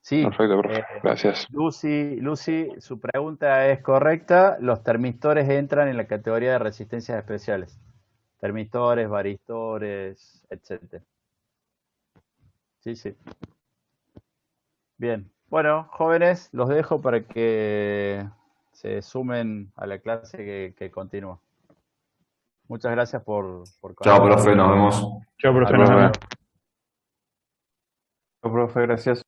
Sí, Perfecto, profe. Gracias. Lucy, su pregunta es correcta. Los termistores entran en la categoría de resistencias especiales. Termistores, varistores, etc. Sí. Bien. Bueno, jóvenes, los dejo para que se sumen a la clase que continúa. Muchas gracias por Chao, profe, nos vemos. Chao, profe, Hasta nos luego. vemos. Profe, gracias.